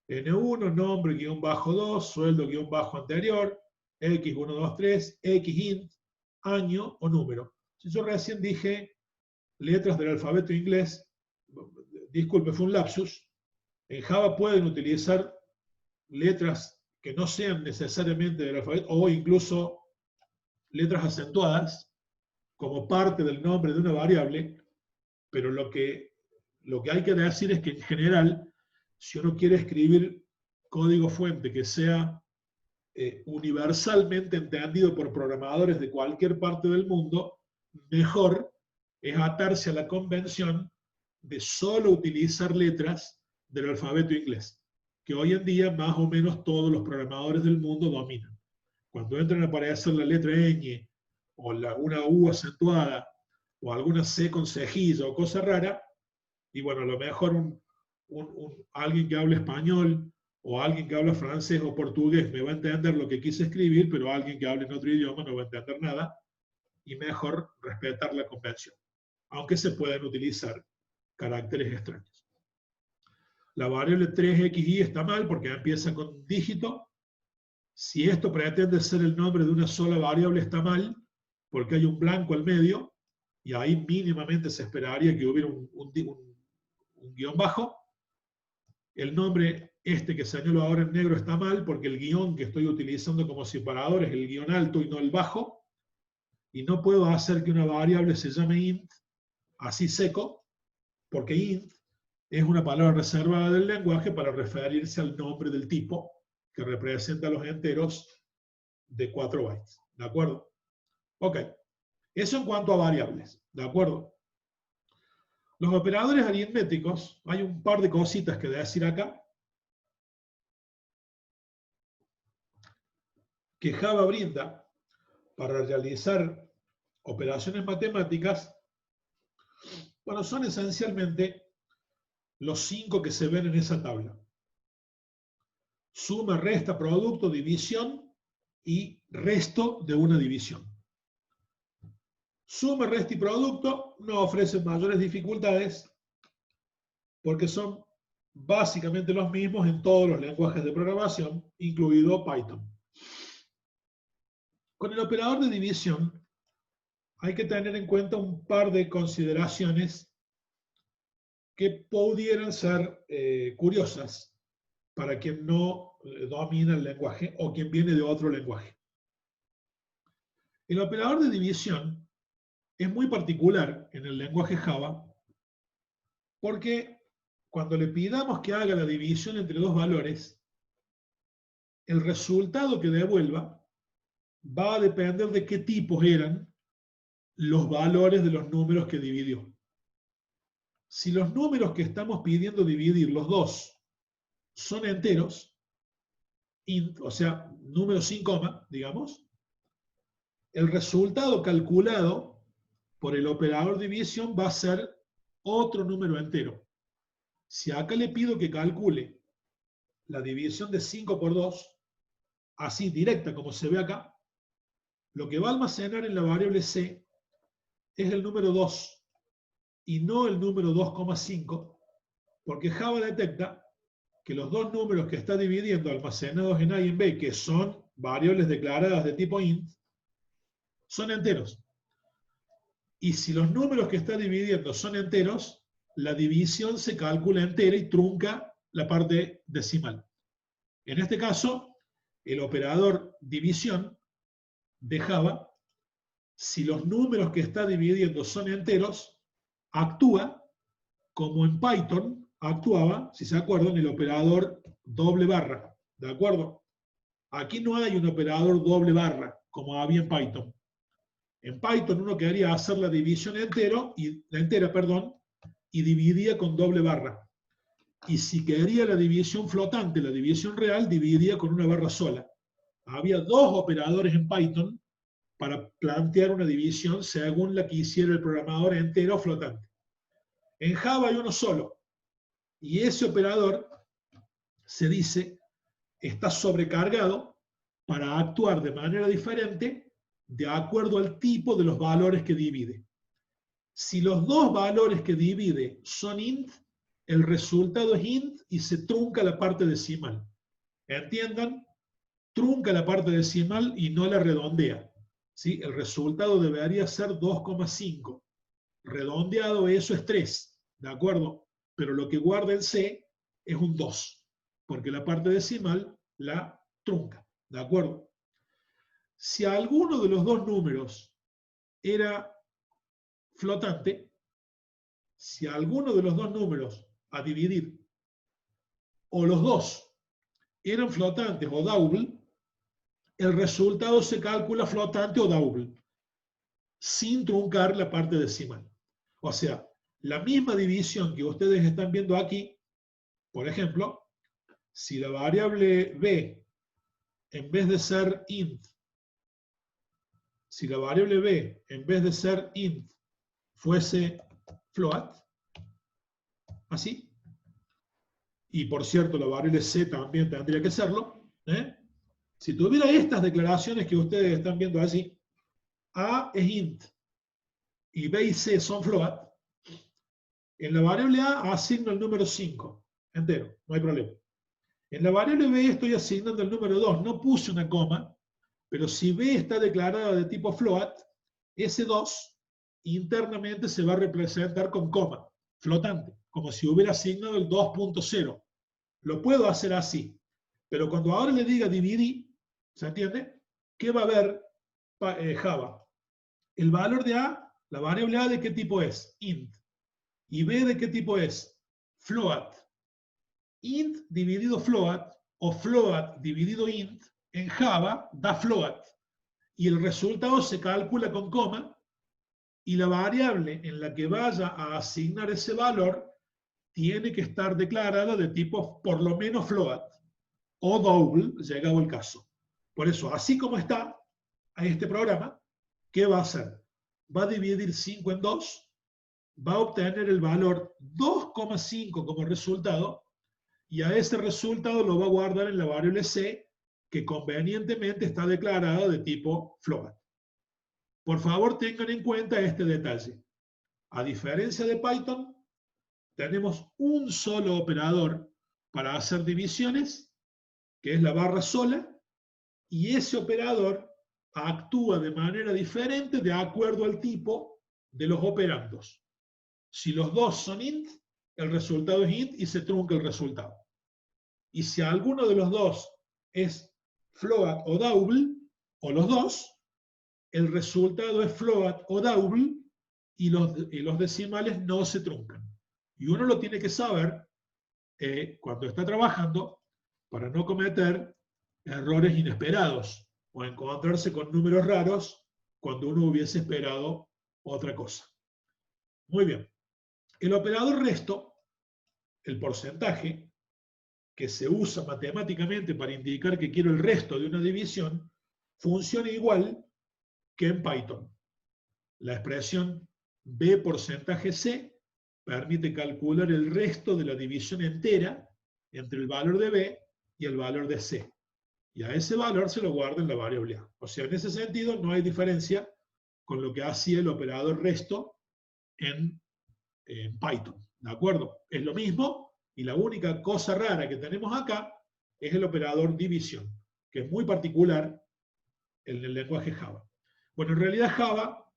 N1, nombre, guión bajo 2, sueldo, guión bajo anterior, X123, Xint, año o número. Si yo recién dije letras del alfabeto inglés, disculpe, fue un lapsus. En Java pueden utilizar letras que no sean necesariamente del alfabeto, o incluso letras acentuadas, como parte del nombre de una variable, pero lo que hay que decir es que en general, si uno quiere escribir código fuente que sea universalmente entendido por programadores de cualquier parte del mundo, mejor es atarse a la convención de solo utilizar letras del alfabeto inglés, que hoy en día más o menos todos los programadores del mundo dominan. Cuando entran a aparecer la letra ñ, o una U acentuada, o alguna C con cejilla o cosa rara, y bueno, a lo mejor alguien que hable español o alguien que habla francés o portugués me va a entender lo que quise escribir, pero alguien que hable en otro idioma no va a entender nada, y mejor respetar la convención, aunque se pueden utilizar caracteres extraños. La variable 3xy está mal porque empieza con dígito. Si esto pretende ser el nombre de una sola variable, está mal porque hay un blanco al medio, y ahí mínimamente se esperaría que hubiera un guión bajo. El nombre que señalo ahora en negro está mal porque el guión que estoy utilizando como separador es el guión alto y no el bajo, y no puedo hacer que una variable se llame int así seco, porque int es una palabra reservada del lenguaje para referirse al nombre del tipo que representa los enteros de 4 bytes. ¿De acuerdo? Ok. Eso en cuanto a variables. ¿De acuerdo? Los operadores aritméticos, hay un par de cositas que decir acá, que Java brinda para realizar operaciones matemáticas. Bueno, son esencialmente los 5 que se ven en esa tabla: suma, resta, producto, división y resto de una división. Suma, resta y producto no ofrecen mayores dificultades porque son básicamente los mismos en todos los lenguajes de programación, incluido Python. Con el operador de división hay que tener en cuenta un par de consideraciones que pudieran ser curiosas para quien no domina el lenguaje o quien viene de otro lenguaje. El operador de división es muy particular en el lenguaje Java porque cuando le pidamos que haga la división entre dos valores, el resultado que devuelva va a depender de qué tipos eran los valores de los números que dividió. Si los números que estamos pidiendo dividir, los dos, son enteros, int, o sea, número sin coma, digamos, el resultado calculado por el operador de división va a ser otro número entero. Si acá le pido que calcule la división de 5 por 2, así directa como se ve acá, lo que va a almacenar en la variable c es el número 2 y no el número 2,5, porque Java detecta que los dos números que está dividiendo almacenados en A y en B, que son variables declaradas de tipo int, son enteros. Y si los números que está dividiendo son enteros, la división se calcula entera y trunca la parte decimal. En este caso, el operador división de Java, si los números que está dividiendo son enteros, actúa como en Python actuaba, si se acuerdan, el operador doble barra. ¿De acuerdo? Aquí no hay un operador doble barra, como había en Python. En Python uno quería hacer la división entera, y dividía con doble barra. Y si quería la división flotante, la división real, dividía con una barra sola. Había dos operadores en Python para plantear una división según la que hiciera el programador, entera o flotante. En Java hay uno solo. Y ese operador, se dice, está sobrecargado para actuar de manera diferente de acuerdo al tipo de los valores que divide. Si los dos valores que divide son int, el resultado es int y se trunca la parte decimal. ¿Entiendan? Trunca la parte decimal y no la redondea. ¿Sí? El resultado debería ser 2,5. Redondeado eso es 3. ¿De acuerdo? Pero lo que guarda en C es un 2, porque la parte decimal la trunca. ¿De acuerdo? Si alguno de los dos números era flotante, si alguno de los dos números a dividir, o los dos eran flotantes o double, el resultado se calcula flotante o double, sin truncar la parte decimal. O sea, la misma división que ustedes están viendo aquí, por ejemplo, si la variable b, en vez de ser int, fuese float, así, y por cierto la variable c también tendría que serlo, si tuviera estas declaraciones que ustedes están viendo así, a es int y b y c son float, en la variable a asigno el número 5, entero, no hay problema. En la variable b estoy asignando el número 2, no puse una coma, pero si b está declarada de tipo float, ese 2 internamente se va a representar con coma, flotante, como si hubiera asignado el 2.0. Lo puedo hacer así, pero cuando ahora le diga dividí, ¿se entiende? ¿Qué va a ver Java? El valor de a, la variable a de qué tipo es, int, y b de qué tipo es, float. Int dividido float o float dividido int en Java da float y el resultado se calcula con coma y la variable en la que vaya a asignar ese valor tiene que estar declarada de tipo por lo menos float o double, llegado el caso. Por eso, así como está a este programa, ¿qué va a hacer? Va a dividir 5 en 2, va a obtener el valor 2,5 como resultado y a ese resultado lo va a guardar en la variable c, que convenientemente está declarada de tipo float. Por favor, tengan en cuenta este detalle. A diferencia de Python, tenemos un solo operador para hacer divisiones, que es la barra sola, y ese operador actúa de manera diferente de acuerdo al tipo de los operandos. Si los dos son int, el resultado es int y se trunca el resultado. Y si alguno de los dos es float o double, o los dos, el resultado es float o double y los decimales no se truncan. Y uno lo tiene que saber cuando está trabajando para no cometer errores inesperados o encontrarse con números raros cuando uno hubiese esperado otra cosa. Muy bien. El operador resto, el porcentaje, que se usa matemáticamente para indicar que quiero el resto de una división, funciona igual que en Python. La expresión B porcentaje C permite calcular el resto de la división entera entre el valor de B y el valor de C. Y a ese valor se lo guarda en la variable A. O sea, en ese sentido no hay diferencia con lo que hacía el operador resto en Python. ¿De acuerdo? Es lo mismo y la única cosa rara que tenemos acá es el operador división, que es muy particular en el lenguaje Java. Bueno, en realidad Java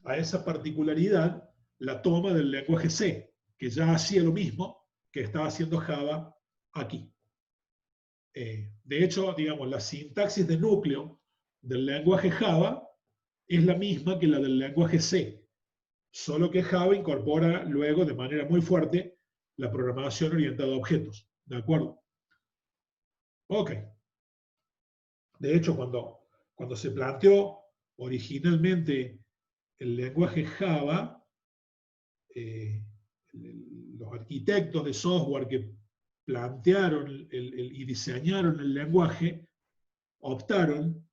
a esa particularidad la toma del lenguaje C, que ya hacía lo mismo que estaba haciendo Java aquí. De hecho, digamos, la sintaxis de núcleo del lenguaje Java es la misma que la del lenguaje C, solo que Java incorpora luego de manera muy fuerte la programación orientada a objetos. ¿De acuerdo? Ok. De hecho, cuando se planteó originalmente el lenguaje Java, los arquitectos de software que plantearon y diseñaron el lenguaje optaron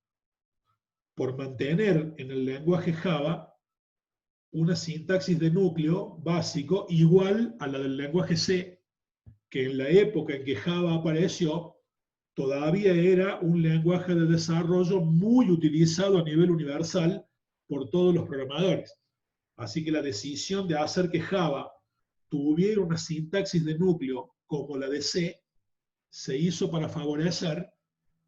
por mantener en el lenguaje Java una sintaxis de núcleo básico igual a la del lenguaje C, que en la época en que Java apareció todavía era un lenguaje de desarrollo muy utilizado a nivel universal por todos los programadores. Así que la decisión de hacer que Java tuviera una sintaxis de núcleo como la de C se hizo para favorecer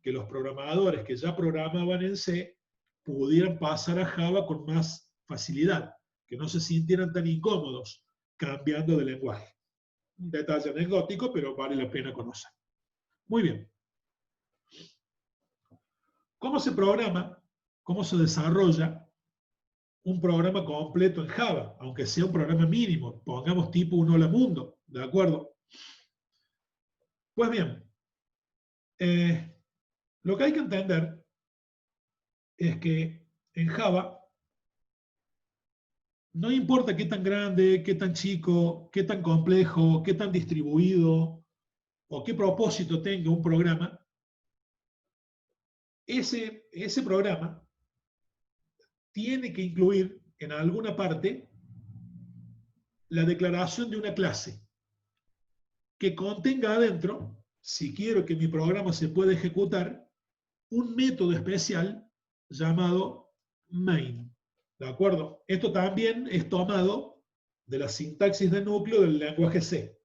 que los programadores que ya programaban en C pudieran pasar a Java con más facilidad, que no se sintieran tan incómodos cambiando de lenguaje. Un detalle anecdótico, pero vale la pena conocer. Muy bien. ¿Cómo se programa? ¿Cómo se desarrolla un programa completo en Java? Aunque sea un programa mínimo, pongamos tipo un hola mundo, ¿de acuerdo? Pues bien, lo que hay que entender es que en Java no importa qué tan grande, qué tan chico, qué tan complejo, qué tan distribuido o qué propósito tenga un programa, ese programa tiene que incluir en alguna parte la declaración de una clase que contenga adentro, si quiero que mi programa se pueda ejecutar, un método especial llamado main. ¿De acuerdo? Esto también es tomado de la sintaxis de núcleo del lenguaje C.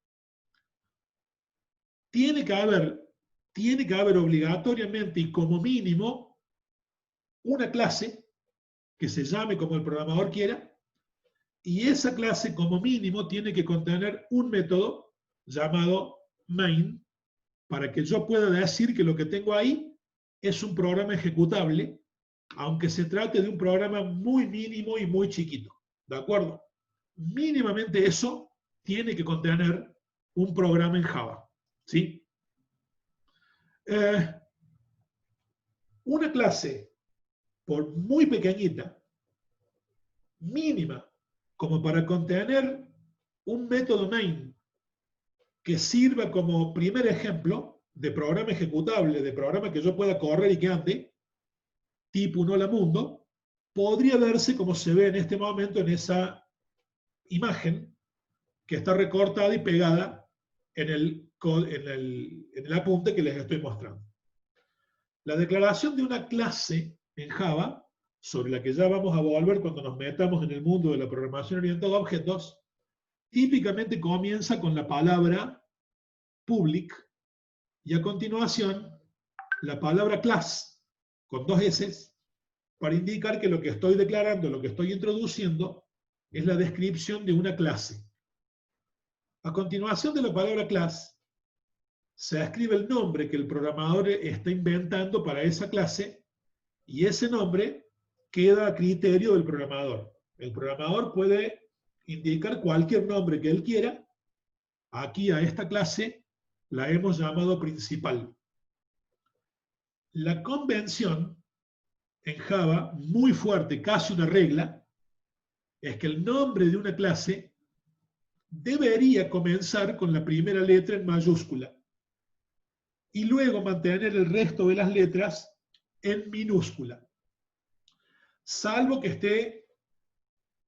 Tiene que haber obligatoriamente y como mínimo una clase que se llame como el programador quiera, y esa clase como mínimo tiene que contener un método llamado main para que yo pueda decir que lo que tengo ahí es un programa ejecutable, aunque se trate de un programa muy mínimo y muy chiquito. ¿De acuerdo? Mínimamente eso tiene que contener un programa en Java. ¿Sí? Una clase, por muy pequeñita, mínima, como para contener un método main que sirva como primer ejemplo de programa ejecutable, de programa que yo pueda correr y que ande, tipo un hola mundo, podría verse como se ve en este momento en esa imagen que está recortada y pegada en el apunte que les estoy mostrando. La declaración de una clase en Java, sobre la que ya vamos a volver cuando nos metamos en el mundo de la programación orientada a objetos, típicamente comienza con la palabra public y a continuación la palabra class con dos S para indicar que lo que estoy declarando, lo que estoy introduciendo es la descripción de una clase. A continuación de la palabra class se escribe el nombre que el programador está inventando para esa clase y ese nombre queda a criterio del programador. El programador puede indicar cualquier nombre que él quiera. Aquí a esta clase la hemos llamado principal. La convención en Java, muy fuerte, casi una regla, es que el nombre de una clase debería comenzar con la primera letra en mayúscula. y luego mantener el resto de las letras en minúscula. Salvo que esté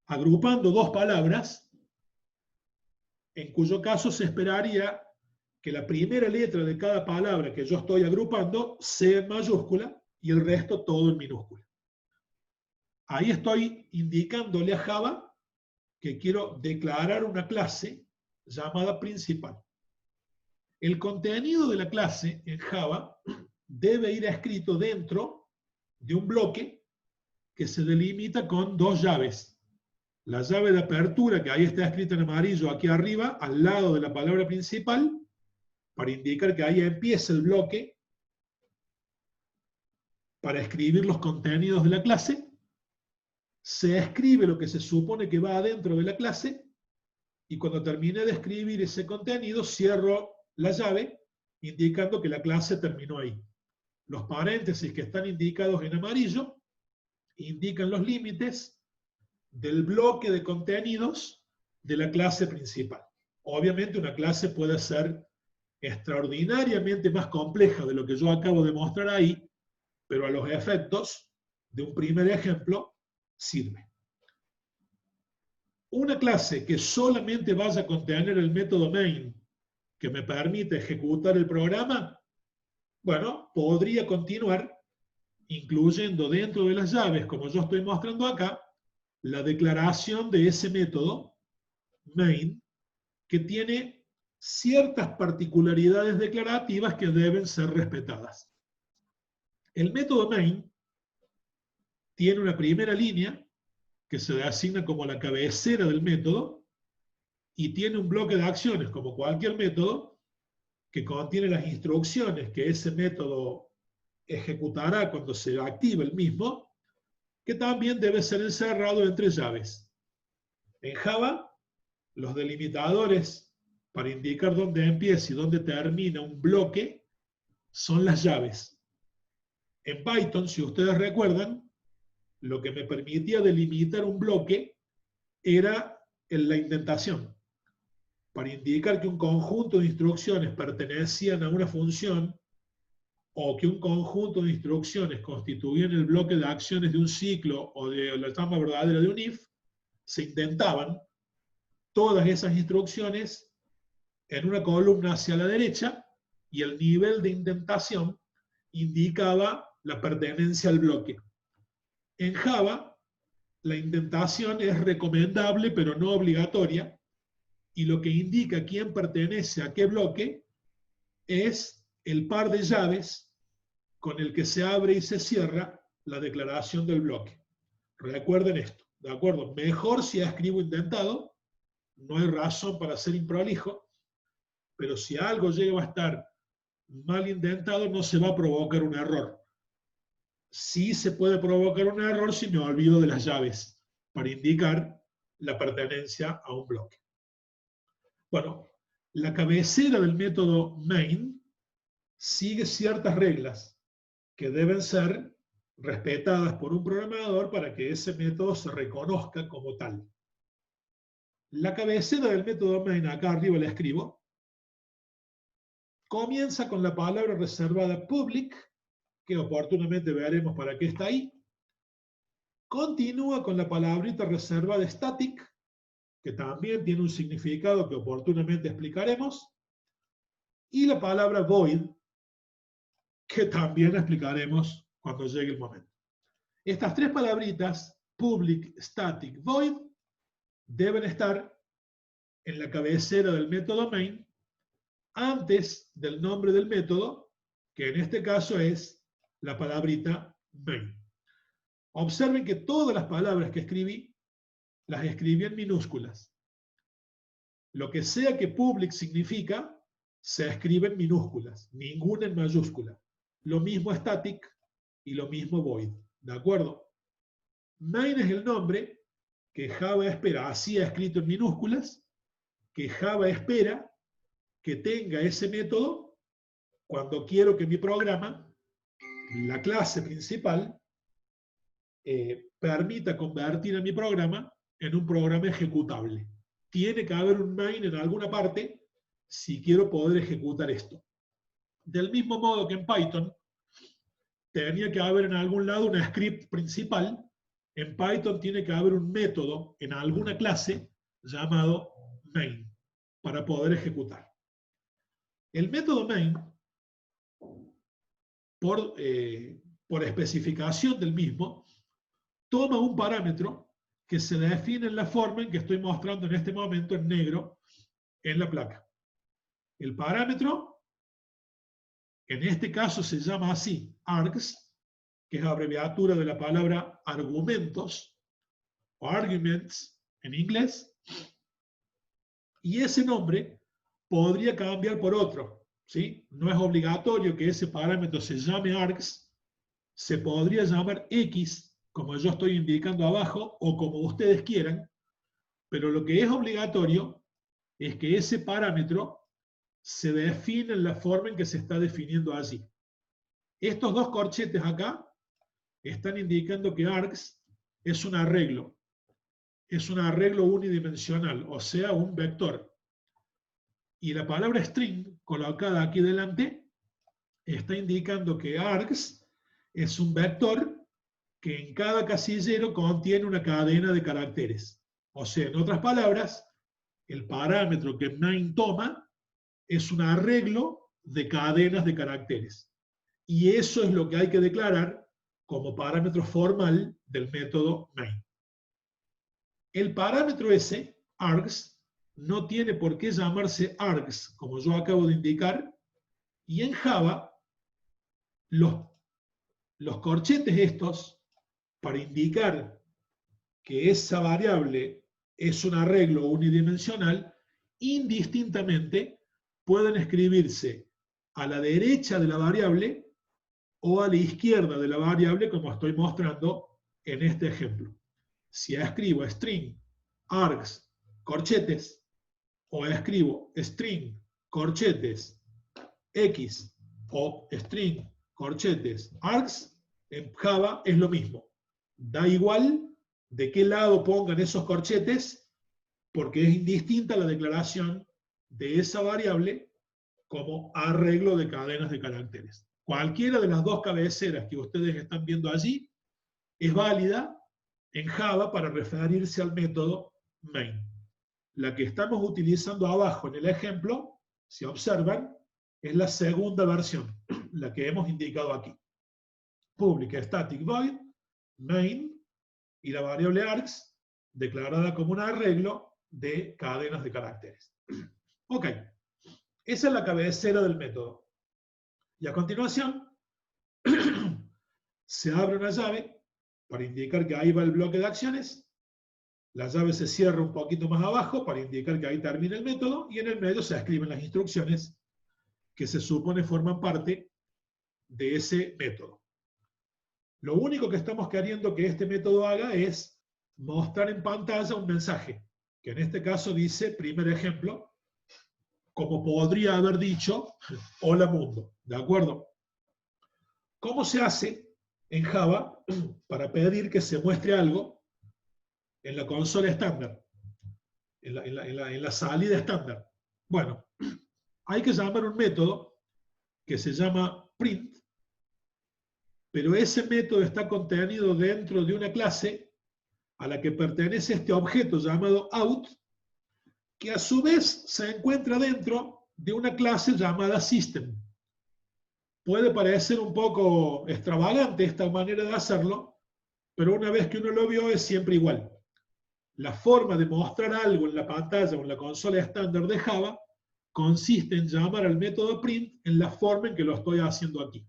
agrupando dos palabras, en cuyo caso se esperaría que la primera letra de cada palabra que yo estoy agrupando sea en mayúscula y el resto todo en minúscula. Ahí estoy indicándole a Java que quiero declarar una clase llamada principal. El contenido de la clase en Java debe ir escrito dentro de un bloque que se delimita con dos llaves. La llave de apertura, que ahí está escrita en amarillo aquí arriba, al lado de la palabra principal, para indicar que ahí empieza el bloque para escribir los contenidos de la clase. Se escribe lo que se supone que va adentro de la clase y cuando termine de escribir ese contenido cierro la llave indicando que la clase terminó ahí. Los paréntesis que están indicados en amarillo indican los límites del bloque de contenidos de la clase principal. Obviamente una clase puede ser extraordinariamente más compleja de lo que yo acabo de mostrar ahí, pero a los efectos de un primer ejemplo sirve. Una clase que solamente vaya a contener el método main que me permite ejecutar el programa, bueno, podría continuar incluyendo dentro de las llaves, como yo estoy mostrando acá, la declaración de ese método main que tiene ciertas particularidades declarativas que deben ser respetadas. El método main tiene una primera línea que se asigna como la cabecera del método y tiene un bloque de acciones como cualquier método que contiene las instrucciones que ese método ejecutará cuando se active el mismo, que también debe ser encerrado entre llaves. En Java, los delimitadores para indicar dónde empieza y dónde termina un bloque son las llaves. En Python, si ustedes recuerdan, lo que me permitía delimitar un bloque era la indentación. Para indicar que un conjunto de instrucciones pertenecían a una función o que un conjunto de instrucciones constituían el bloque de acciones de un ciclo o de la llama verdadera de un if, se indentaban todas esas instrucciones en una columna hacia la derecha y el nivel de indentación indicaba la pertenencia al bloque. En Java, la indentación es recomendable pero no obligatoria y lo que indica quién pertenece a qué bloque es el par de llaves con el que se abre y se cierra la declaración del bloque. Recuerden esto, ¿de acuerdo? Mejor si escribo indentado, no hay razón para ser improlijo, pero si algo llega a estar mal indentado no se va a provocar un error. Sí se puede provocar un error si me olvido de las llaves para indicar la pertenencia a un bloque. Bueno, la cabecera del método main sigue ciertas reglas que deben ser respetadas por un programador para que ese método se reconozca como tal. La cabecera del método main, acá arriba la escribo, comienza con la palabra reservada public, que oportunamente veremos para qué está ahí. Continúa con la palabrita reservada static, que también tiene un significado que oportunamente explicaremos. Y la palabra void, que también explicaremos cuando llegue el momento. Estas tres palabritas, public, static, void, deben estar en la cabecera del método main antes del nombre del método, que en este caso es la palabrita main. Observen que todas las palabras que escribí, las escribí en minúsculas. Lo que sea que public significa, se escribe en minúsculas, ninguna en mayúscula. Lo mismo static y lo mismo void. ¿De acuerdo? Main es el nombre que Java espera, así escrito en minúsculas, que Java espera que tenga ese método cuando quiero que mi programa, la clase principal, permita convertir a mi programa en un programa ejecutable. Tiene que haber un main en alguna parte si quiero poder ejecutar esto. Del mismo modo que en Python, tenía que haber en algún lado una script principal. En Python tiene que haber un método en alguna clase llamado main para poder ejecutar. El método main, por especificación del mismo, toma un parámetro que se define en la forma en que estoy mostrando en este momento en negro en la placa. El parámetro, en este caso se llama así, args, que es abreviatura de la palabra argumentos, o arguments en inglés, y ese nombre podría cambiar por otro, ¿sí? No es obligatorio que ese parámetro se llame args, se podría llamar x, como yo estoy indicando abajo, o como ustedes quieran, pero lo que es obligatorio es que ese parámetro se define en la forma en que se está definiendo allí. Estos dos corchetes acá están indicando que args es un arreglo unidimensional, o sea, un vector. Y la palabra string colocada aquí delante está indicando que args es un vector que en cada casillero contiene una cadena de caracteres. O sea, en otras palabras, el parámetro que main toma es un arreglo de cadenas de caracteres. Y eso es lo que hay que declarar como parámetro formal del método main. El parámetro ese, args, no tiene por qué llamarse args, como yo acabo de indicar, y en Java los corchetes estos, para indicar que esa variable es un arreglo unidimensional, indistintamente pueden escribirse a la derecha de la variable o a la izquierda de la variable, como estoy mostrando en este ejemplo. Si escribo string args corchetes o escribo string corchetes x o string corchetes args, en Java es lo mismo. Da igual de qué lado pongan esos corchetes, porque es indistinta la declaración de esa variable como arreglo de cadenas de caracteres. Cualquiera de las dos cabeceras que ustedes están viendo allí es válida en Java para referirse al método main. La que estamos utilizando abajo en el ejemplo, si observan, es la segunda versión, la que hemos indicado aquí. Public static void main y la variable args declarada como un arreglo de cadenas de caracteres. Ok, esa es la cabecera del método. Y a continuación se abre una llave para indicar que ahí va el bloque de acciones. La llave se cierra un poquito más abajo para indicar que ahí termina el método y en el medio se escriben las instrucciones que se supone forman parte de ese método. Lo único que estamos queriendo que este método haga es mostrar en pantalla un mensaje, que en este caso dice, primer ejemplo, como podría haber dicho, hola mundo, ¿de acuerdo? ¿Cómo se hace en Java para pedir que se muestre algo en la consola estándar, en la salida estándar? Bueno, hay que llamar un método que se llama print, pero ese método está contenido dentro de una clase a la que pertenece este objeto llamado out, que a su vez se encuentra dentro de una clase llamada system. Puede parecer un poco extravagante esta manera de hacerlo, pero una vez que uno lo vio es siempre igual. La forma de mostrar algo en la pantalla o en la consola estándar de Java consiste en llamar al método print en la forma en que lo estoy haciendo aquí.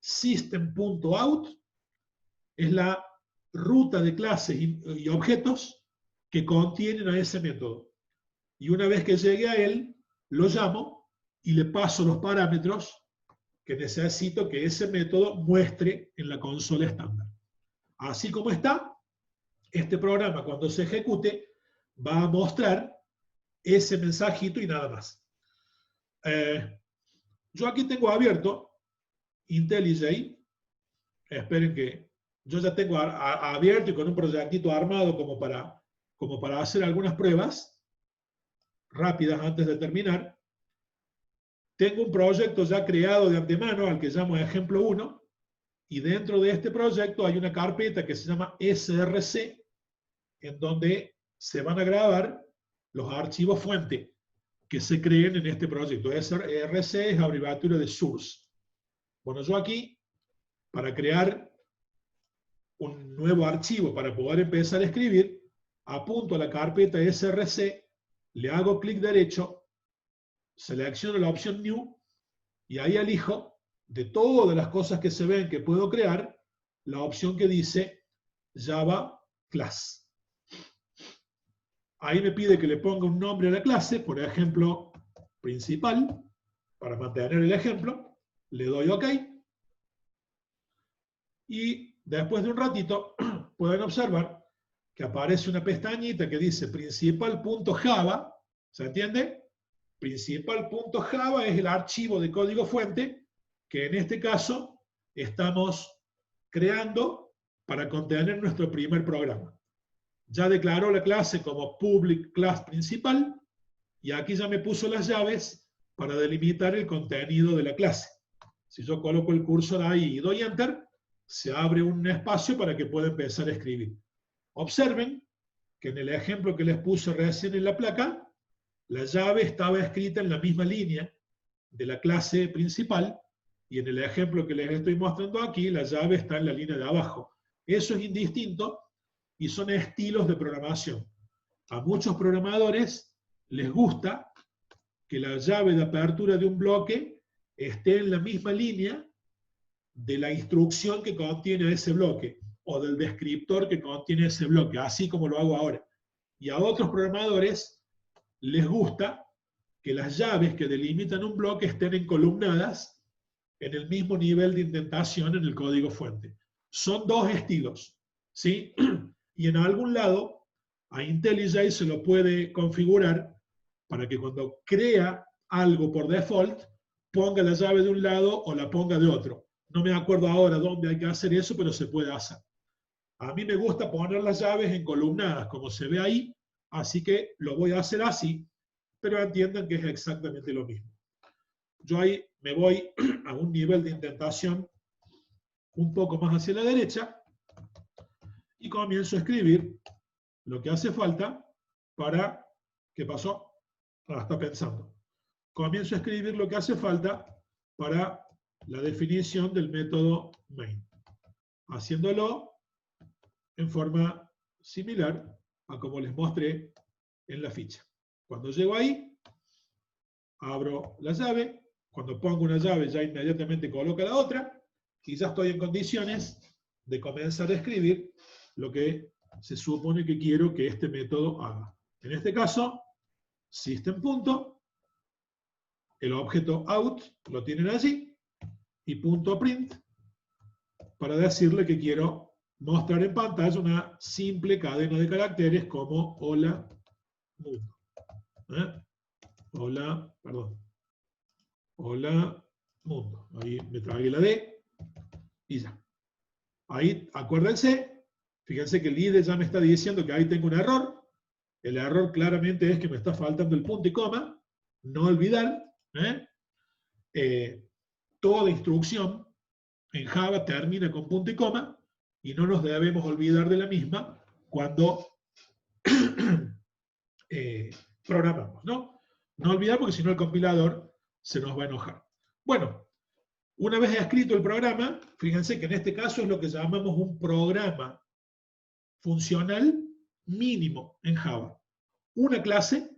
System.out es la ruta de clases y objetos que contienen a ese método. Y una vez que llegue a él, lo llamo y le paso los parámetros que necesito que ese método muestre en la consola estándar. Así como está, este programa cuando se ejecute va a mostrar ese mensajito y nada más. Yo aquí tengo abierto IntelliJ. Esperen que yo ya tengo abierto y con un proyectito armado como para hacer algunas pruebas rápidas antes de terminar. tengo un proyecto ya creado de antemano al que llamo ejemplo 1, y dentro de este proyecto hay una carpeta que se llama SRC, en donde se van a grabar los archivos fuente que se creen en este proyecto. SRC es abreviatura de source. Bueno, yo aquí, para crear un nuevo archivo para poder empezar a escribir, apunto a la carpeta SRC, le hago clic derecho, selecciono la opción New, y ahí elijo, de todas las cosas que se ven que puedo crear, la opción que dice Java Class. Ahí me pide que le ponga un nombre a la clase, por ejemplo, principal, para mantener el ejemplo. Le doy OK. Y después de un ratito, pueden observar que aparece una pestañita que dice principal.java. ¿Se entiende? Principal.java es el archivo de código fuente que en este caso estamos creando para contener nuestro primer programa. Ya declaró la clase como public class principal y aquí ya me puso las llaves para delimitar el contenido de la clase. Si yo coloco el cursor ahí y doy Enter, se abre un espacio para que pueda empezar a escribir. Observen que en el ejemplo que les puse recién en la placa, la llave estaba escrita en la misma línea de la clase principal, y en el ejemplo que les estoy mostrando aquí, la llave está en la línea de abajo. Eso es indistinto y son estilos de programación. A muchos programadores les gusta que la llave de apertura de un bloque esté en la misma línea de la instrucción que contiene ese bloque, o del descriptor que contiene ese bloque, así como lo hago ahora. Y a otros programadores les gusta que las llaves que delimitan un bloque estén encolumnadas en el mismo nivel de indentación en el código fuente. Son dos estilos, ¿sí? Y en algún lado a IntelliJ se lo puede configurar para que cuando crea algo por default ponga la llave de un lado o la ponga de otro. No me acuerdo ahora dónde hay que hacer eso, pero se puede hacer. A mí me gusta poner las llaves encolumnadas, como se ve ahí, así que lo voy a hacer así, pero entiendan que es exactamente lo mismo. Yo ahí me voy a un nivel de indentación un poco más hacia la derecha y comienzo a escribir lo que hace falta para... ¿Qué pasó? Está pensando. Comienzo a escribir lo que hace falta para la definición del método main, haciéndolo en forma similar a como les mostré en la ficha. Cuando llego ahí, abro la llave. Cuando pongo una llave ya inmediatamente coloco la otra y ya estoy en condiciones de comenzar a escribir lo que se supone que quiero que este método haga. En este caso, system punto, el objeto out lo tienen allí, y punto print para decirle que quiero mostrar en pantalla una simple cadena de caracteres como hola mundo. Hola, perdón. Hola mundo. Ahí me tragué la D y ya. Ahí, acuérdense, fíjense que el IDE ya me está diciendo que ahí tengo un error. El error claramente es que me está faltando el punto y coma. No olvidar, toda instrucción en Java termina con punto y coma y no nos debemos olvidar de la misma cuando programamos, ¿no? No olvidar porque si no el compilador se nos va a enojar. Bueno, una vez escrito el programa, fíjense que en este caso es lo que llamamos un programa funcional mínimo en Java. Una clase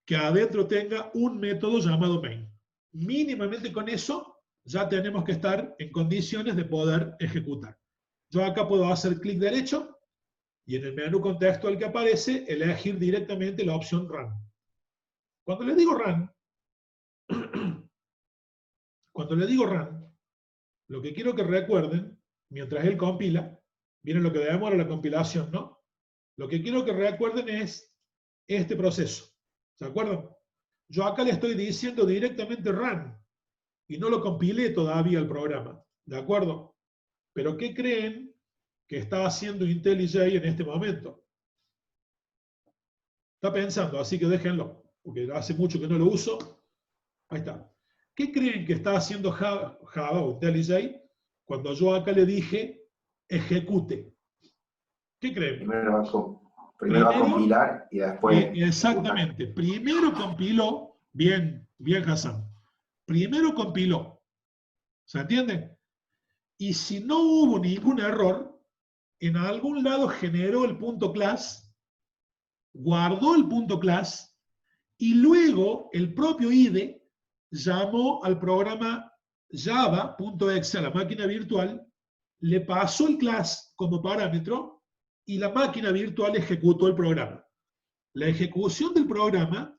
que adentro tenga un método llamado main. Mínimamente con eso ya tenemos que estar en condiciones de poder ejecutar. Yo acá puedo hacer clic derecho y en el menú contextual que aparece elegir directamente la opción Run. Cuando le digo Run, lo que quiero que recuerden, mientras él compila, miren lo que demora la compilación, ¿no? Lo que quiero que recuerden es este proceso. ¿Se acuerdan? Yo acá le estoy diciendo directamente Run y no lo compilé todavía el programa. ¿De acuerdo? Pero ¿qué creen que está haciendo IntelliJ en este momento? Está pensando, así que déjenlo, porque hace mucho que no lo uso. Ahí está. ¿Qué creen que está haciendo Java o IntelliJ cuando yo acá le dije ejecute? ¿Qué creen? Primero va a compilar y después exactamente. Primero compiló, bien Hassan. Primero compiló. ¿Se entiende? Y si no hubo ningún error, en algún lado generó el punto class, guardó el punto class, y luego el propio IDE llamó al programa java.exe a la máquina virtual, le pasó el class como parámetro y la máquina virtual ejecutó el programa. La ejecución del programa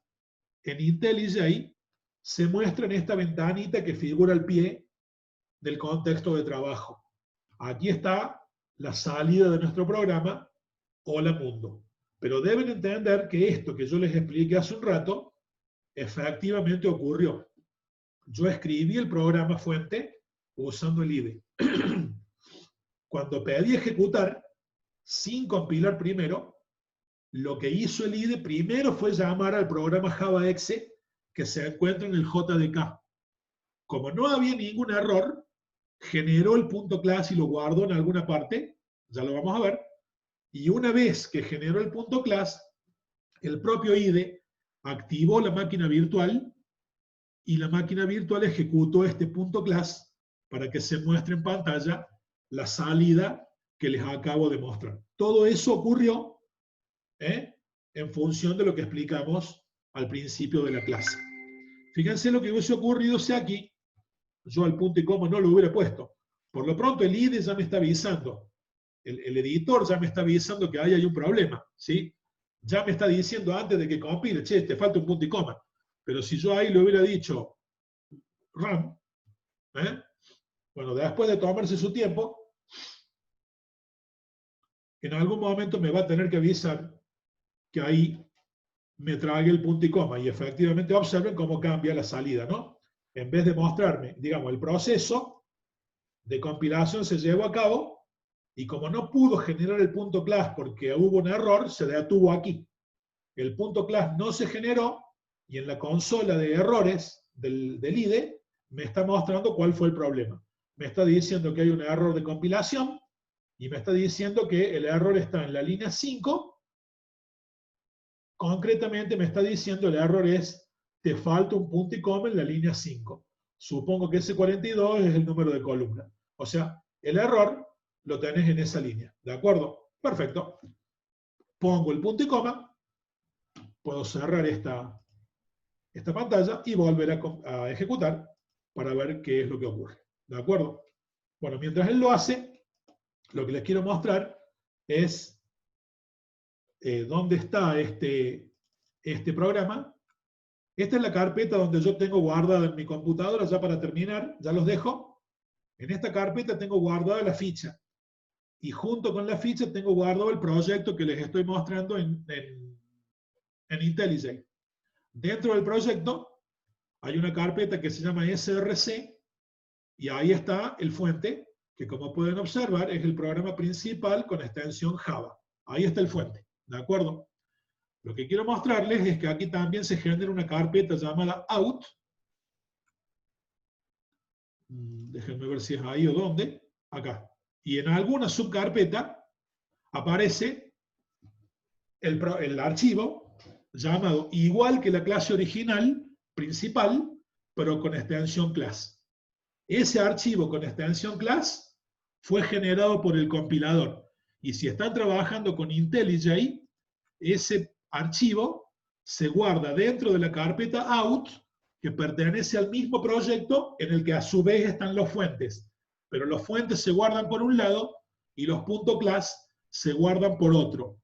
en IntelliJ se muestra en esta ventanita que figura al pie del contexto de trabajo. Aquí está la salida de nuestro programa, hola mundo. Pero deben entender que esto que yo les expliqué hace un rato, efectivamente ocurrió. Yo escribí el programa fuente usando el IDE. Cuando pedí ejecutar, sin compilar primero, lo que hizo el IDE primero fue llamar al programa JavaExe que se encuentra en el JDK. Como no había ningún error, generó el punto class y lo guardó en alguna parte, ya lo vamos a ver, y una vez que generó el punto class, el propio IDE activó la máquina virtual y la máquina virtual ejecutó este punto class para que se muestre en pantalla la salida que les acabo de mostrar. Todo eso ocurrió en función de lo que explicamos al principio de la clase. Fíjense lo que hubiese ocurrido si aquí yo al punto y coma no lo hubiera puesto. Por lo pronto el IDE ya me está avisando, el editor ya me está avisando que ahí hay un problema, ¿sí? Ya me está diciendo antes de que compile, che, te falta un punto y coma. Pero si yo ahí le hubiera dicho run, bueno, después de tomarse su tiempo, en algún momento me va a tener que avisar que ahí me trague el punto y coma. Y efectivamente observen cómo cambia la salida, ¿no? En vez de mostrarme, digamos, el proceso de compilación se llevó a cabo y como no pudo generar el punto class porque hubo un error, se detuvo aquí. El punto class no se generó y en la consola de errores del IDE me está mostrando cuál fue el problema. Me está diciendo que hay un error de compilación y me está diciendo que el error está en la línea 5. Concretamente me está diciendo el error es, te falta un punto y coma en la línea 5. Supongo que ese 42 es el número de columna. O sea, el error lo tenés en esa línea. ¿De acuerdo? Perfecto. Pongo el punto y coma. Puedo cerrar esta pantalla y volver a ejecutar para ver qué es lo que ocurre. ¿De acuerdo? Bueno, mientras él lo hace, lo que les quiero mostrar es dónde está este programa. Esta es la carpeta donde yo tengo guardada en mi computadora, ya para terminar, ya los dejo. En esta carpeta tengo guardada la ficha. Y junto con la ficha tengo guardado el proyecto que les estoy mostrando en IntelliJ. Dentro del proyecto hay una carpeta que se llama src y ahí está el fuente, que como pueden observar es el programa principal con extensión Java. Ahí está el fuente, ¿de acuerdo? Lo que quiero mostrarles es que aquí también se genera una carpeta llamada out. Déjenme ver si es ahí o dónde. Acá. Y en alguna subcarpeta aparece el archivo llamado igual que la clase original principal, pero con extensión class. Ese archivo con extensión class fue generado por el compilador. Y si están trabajando con IntelliJ, ese archivo se guarda dentro de la carpeta out, que pertenece al mismo proyecto en el que a su vez están los fuentes. Pero los fuentes se guardan por un lado y los .class se guardan por otro.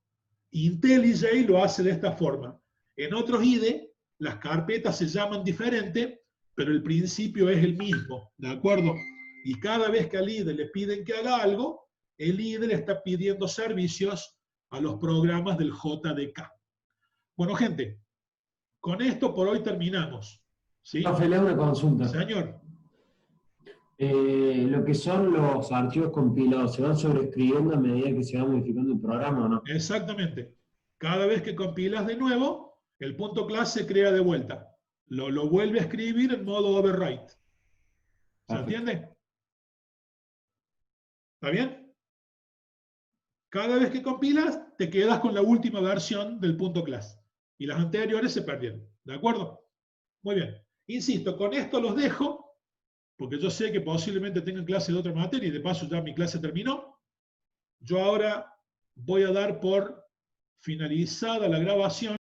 IntelliJ lo hace de esta forma. En otros IDE, las carpetas se llaman diferente, pero el principio es el mismo, ¿de acuerdo? Y cada vez que al IDE le piden que haga algo, el IDE le está pidiendo servicios a los programas del JDK. Bueno, gente, con esto por hoy terminamos. ¿Sí? Rafael, una consulta. Señor. Lo que son los archivos compilados, ¿se van sobreescribiendo a medida que se va modificando el programa o no? Exactamente. Cada vez que compilas de nuevo, el punto class se crea de vuelta. lo vuelve a escribir en modo overwrite. ¿Se entiende? ¿Está bien? Cada vez que compilas, te quedas con la última versión del punto class. Y las anteriores se perdieron. ¿De acuerdo? Muy bien. Insisto, con esto los dejo, porque yo sé que posiblemente tengan clase de otra materia y de paso ya mi clase terminó. Yo ahora voy a dar por finalizada la grabación.